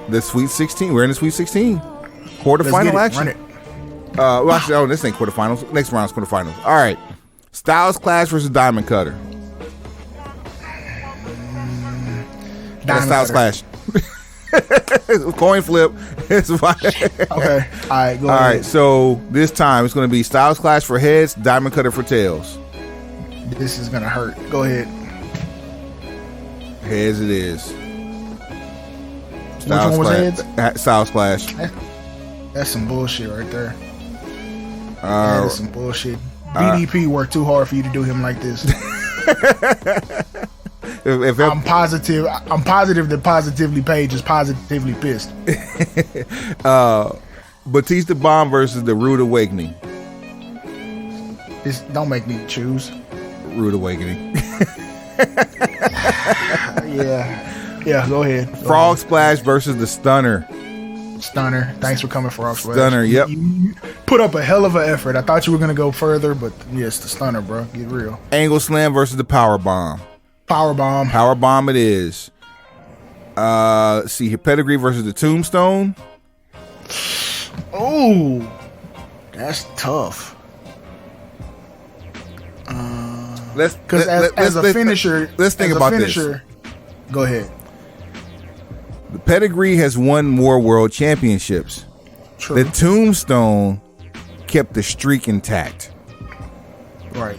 S1: the Sweet 16. We're in the Sweet 16. Quarterfinal action.
S2: Run it.
S1: Well, actually, this ain't quarterfinals. Next round's quarterfinals. All right. Styles Clash versus Diamond Cutter. Styles Clash. Coin flip. It's fine.
S2: Okay. All right. Go
S1: All
S2: ahead.
S1: right. So this time it's going to be Styles Clash for heads, Diamond Cutter for tails.
S2: This is gonna hurt. Go ahead.
S1: Heads it is.
S2: Which one was heads?
S1: Styles Clash.
S2: That's some bullshit right there.
S1: Uh,
S2: That is some bullshit. BDP worked too hard for you to do him like this. I'm positive that Positively Page is positively pissed.
S1: Batista Bomb versus the Rude Awakening.
S2: Don't make me choose.
S1: Rude Awakening.
S2: Yeah, go ahead.
S1: Frog Splash versus the Stunner.
S2: Stunner. Thanks for coming, Frog Splash.
S1: Stunner, yep.
S2: You put up a hell of an effort. I thought you were going to go further, but yes, the Stunner, bro. Get real.
S1: Angle Slam versus the Power Bomb.
S2: Power Bomb.
S1: Power Bomb it is. Let's see here. Pedigree versus the Tombstone.
S2: Oh, that's tough. Because as a finisher,
S1: let's think about this.
S2: Go ahead.
S1: The Pedigree has won more world championships.
S2: True.
S1: The Tombstone kept the streak intact.
S2: Right.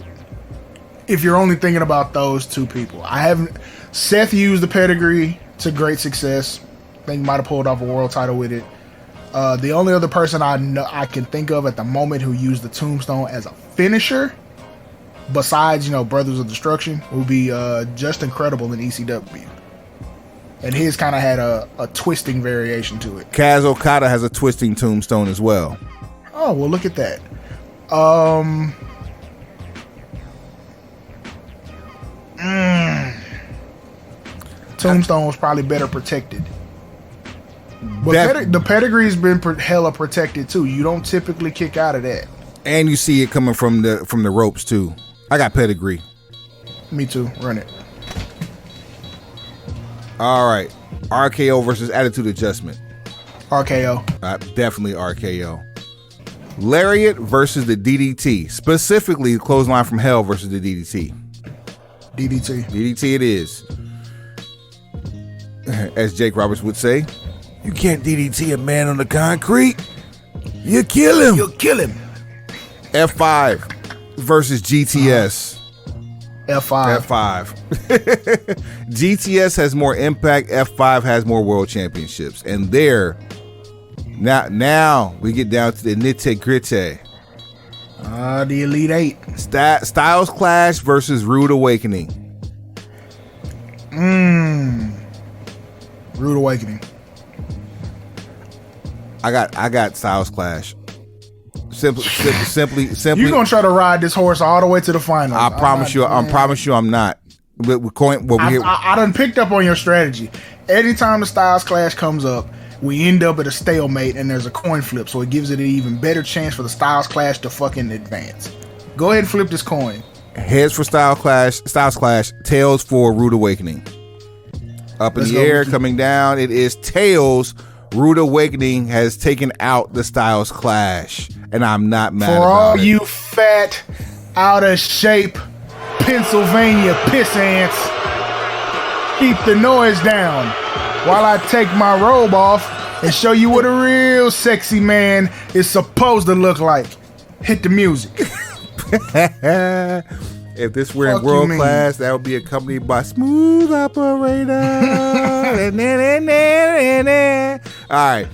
S2: If you're only thinking about those two people, Seth used the Pedigree to great success. I think he might have pulled off a world title with it. The only other person I can think of at the moment who used the Tombstone as a finisher, besides Brothers of Destruction, would be Just Incredible in ECW. And his kind of had a twisting variation to it.
S1: Kaz Okada has a twisting Tombstone as well.
S2: Oh, well, look at that. Tombstone was probably better protected. But the pedigree's been hella protected too. You don't typically kick out of that.
S1: And you see it coming from the ropes too. I got pedigree.
S2: Me too. Run it.
S1: All right. RKO versus Attitude Adjustment.
S2: RKO.
S1: Definitely RKO. Lariat versus the DDT. Specifically, the Clothesline from Hell versus the DDT.
S2: DDT.
S1: DDT it is. As Jake Roberts would say, you can't DDT a man on the concrete. You kill him.
S2: You'll kill him.
S1: F5 versus GTS.
S2: F5.
S1: GTS has more impact. F5 has more world championships. And there, now we get down to the nitty-gritty.
S2: The Elite Eight.
S1: Styles Clash versus Rude Awakening.
S2: Rude Awakening.
S1: I got Styles Clash. Simply.
S2: You gonna try to ride this horse all the way to the finals?
S1: I promise you I'm not.
S2: I done picked up on your strategy. Anytime the Styles Clash comes up, we end up at a stalemate and there's a coin flip, so it gives it an even better chance for the Styles Clash to fucking advance. Go ahead and flip this coin.
S1: Heads for Styles Clash, tails for Rude Awakening. Up in the air, coming down, it is tails. Rude Awakening has taken out the Styles Clash, and I'm not mad about it.
S2: For all you fat, out of shape Pennsylvania piss ants, keep the noise down while I take my robe off and show you what a real sexy man is supposed to look like. Hit the music.
S1: If this were in world class, that would be accompanied by Smooth Operator. All right.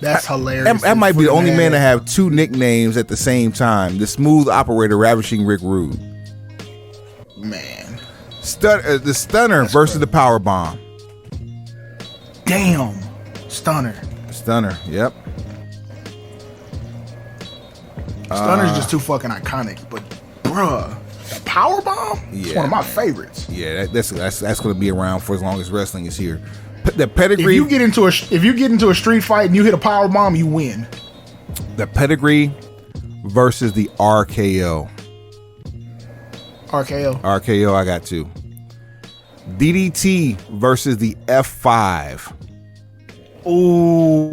S2: That's hilarious.
S1: That might be the only man to have two nicknames at the same time. The Smooth Operator, Ravishing Rick Rude.
S2: Man.
S1: The Stunner versus the Power Bomb.
S2: Damn. Stunner,
S1: yep.
S2: Stunner's just too fucking iconic, but bruh, the Power Bomb? It's one of my favorites.
S1: Yeah, that's going to be around for as long as wrestling is here. The pedigree.
S2: If you get into a street fight and you hit a Power Bomb, you win.
S1: The pedigree versus the RKO. RKO, I got two. DDT versus the F5.
S2: Ooh,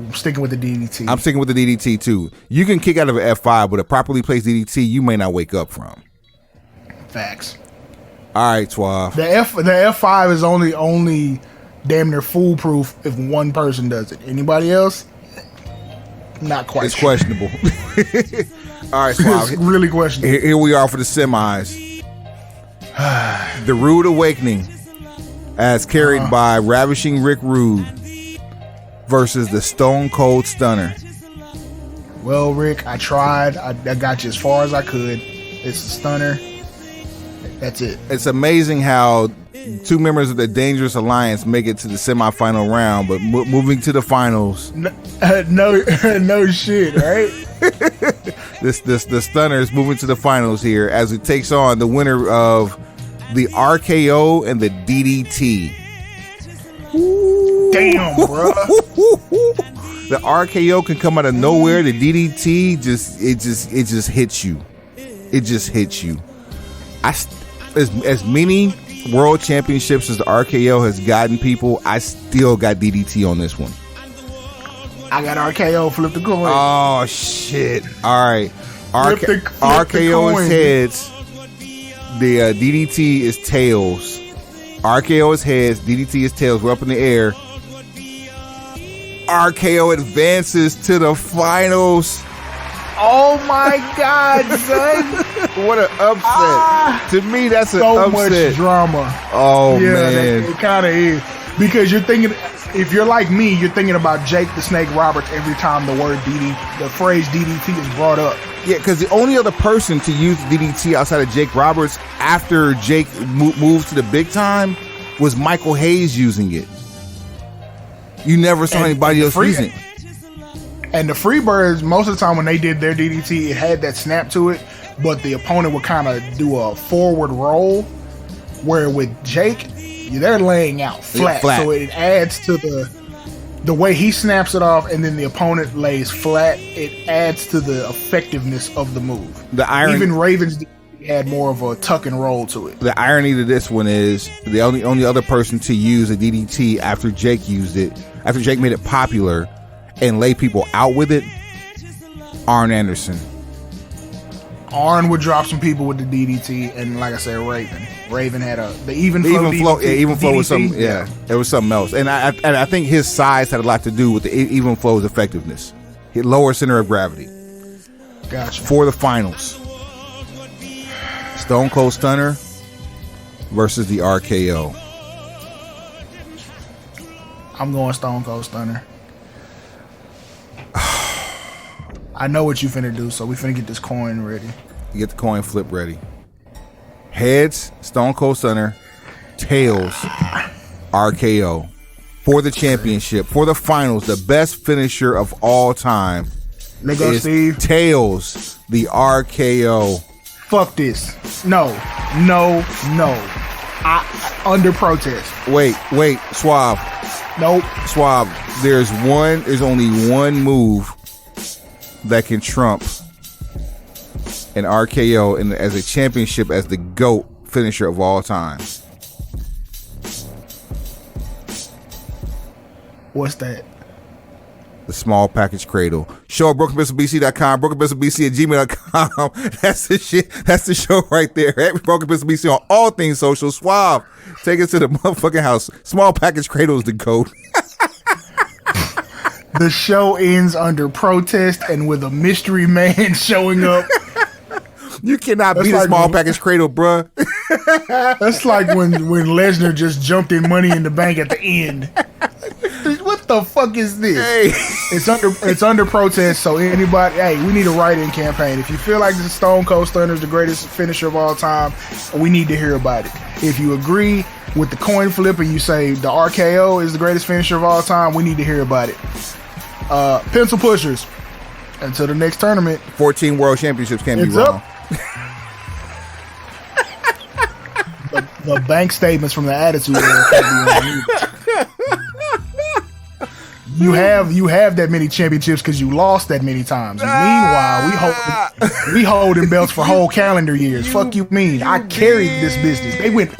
S2: I'm sticking with the DDT.
S1: I'm sticking with the DDT too. You can kick out of an F5, but a properly placed DDT you may not wake up from.
S2: Facts.
S1: All right, Suave.
S2: The F5 is only damn near foolproof if one person does it. Anybody else? Not quite.
S1: It's questionable. All right, Suave.
S2: It's really questionable.
S1: Here we are for the semis. The Rude Awakening, as carried by Ravishing Rick Rude, versus the Stone Cold Stunner.
S2: Well, Rick, I tried. I got you as far as I could. It's the Stunner. That's it.
S1: It's amazing how two members of the Dangerous Alliance make it to the semifinal round, but moving to the finals.
S2: No shit, right?
S1: The Stunner is moving to the finals here as it takes on the winner of the RKO and the DDT.
S2: Damn, bro.
S1: The RKO can come out of nowhere. The DDT just hits you. It just hits you. As many world championships as the RKO has gotten people, I still got DDT on this one.
S2: I got RKO. Flip the coin.
S1: Oh shit! All right, RKO is heads. The DDT is tails. RKO is heads. DDT is tails. We're up in the air. RKO advances to the finals.
S2: Oh my god, son!
S1: What an upset! To me, that's an
S2: so
S1: upset.
S2: Much drama.
S1: Oh man,
S2: it kind of is, because you're thinking. If you're like me, you're thinking about Jake the Snake Roberts every time the phrase DDT is brought up.
S1: Yeah, because the only other person to use DDT outside of Jake Roberts after Jake moved to the big time was Michael Hayes using it. You never saw anybody else using it.
S2: And the Freebirds, most of the time when they did their DDT, it had that snap to it, but the opponent would kind of do a forward roll. Where with Jake, they're laying out flat,
S1: flat.
S2: so it adds to the way he snaps it off, and then the opponent lays flat. It adds to the effectiveness of the move.
S1: The irony,
S2: even Ravens had more of a tuck and roll to it.
S1: The irony to this one is the only other person to use a DDT after Jake used it, after Jake made it popular and lay people out with it, Arn Anderson.
S2: Arn would drop some people with the DDT, and like I said, Raven had the even flow.
S1: Even flow was something. Yeah, it was something else. And I think his size had a lot to do with the even flow's effectiveness. He lower center of gravity.
S2: Gotcha.
S1: For the finals, Stone Cold Stunner versus the RKO.
S2: I'm going Stone Cold Stunner. I know what you finna do, so we finna get this coin ready.
S1: Get the coin flip ready. Heads, Stone Cold Stunner. Tails, RKO. For the championship, for the finals, the best finisher of all time
S2: is Steve.
S1: Tails, the RKO.
S2: Fuck this. No. Under protest.
S1: Wait, Suave.
S2: Nope.
S1: Suave, there's only one move that can trump an RKO and as a championship as the GOAT finisher of all time.
S2: What's that?
S1: The small package cradle. Show at brokenpistolbc.com, brokenpistolbc@gmail.com. That's the shit. That's the show right there. At Broken Pistol BC on all things social. Suave, take us to the motherfucking house. Small package cradle is the GOAT.
S2: The show ends under protest and with a mystery man showing up.
S1: You cannot beat a small package cradle, bruh.
S2: That's like when Lesnar just jumped in Money in the Bank at the end. What the fuck is this?
S1: Hey.
S2: It's under protest, so anybody, hey, we need a write-in campaign. If you feel like the Stone Cold Stunner is the greatest finisher of all time, we need to hear about it. If you agree with the coin flip and you say the RKO is the greatest finisher of all time, we need to hear about it. Pencil pushers. Until the next tournament.
S1: 14 world championships can't be wrong.
S2: The bank statements from the Attitude Era can't be wrong. You have that many championships because you lost that many times. Meanwhile, we holding belts for whole calendar years. Fuck you mean? I carried this business. They went.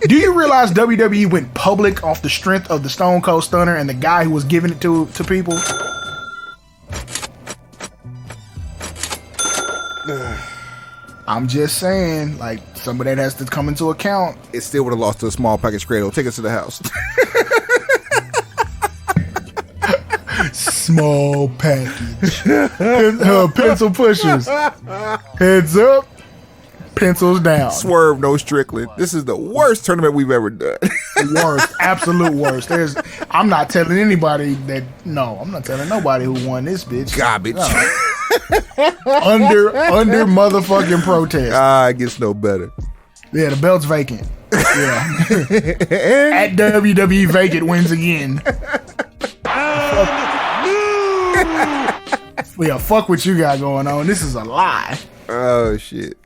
S2: Do you realize WWE went public off the strength of the Stone Cold Stunner and the guy who was giving it to people? I'm just saying, like, some of that has to come into account.
S1: It still would have lost to a small package cradle. Take us to the house.
S2: Small package. Pencil pushers. Heads up. Pencils down.
S1: Swerve, no Strickland. This is the worst tournament we've ever done.
S2: Worst. Absolute worst. I'm not telling anybody that. No, I'm not telling nobody who won this bitch.
S1: Garbage.
S2: No. under motherfucking protest.
S1: It gets no better.
S2: Yeah, the belt's vacant. Yeah. At WWE vacant wins again. Fuck what you got going on. This is a lie.
S1: Oh shit.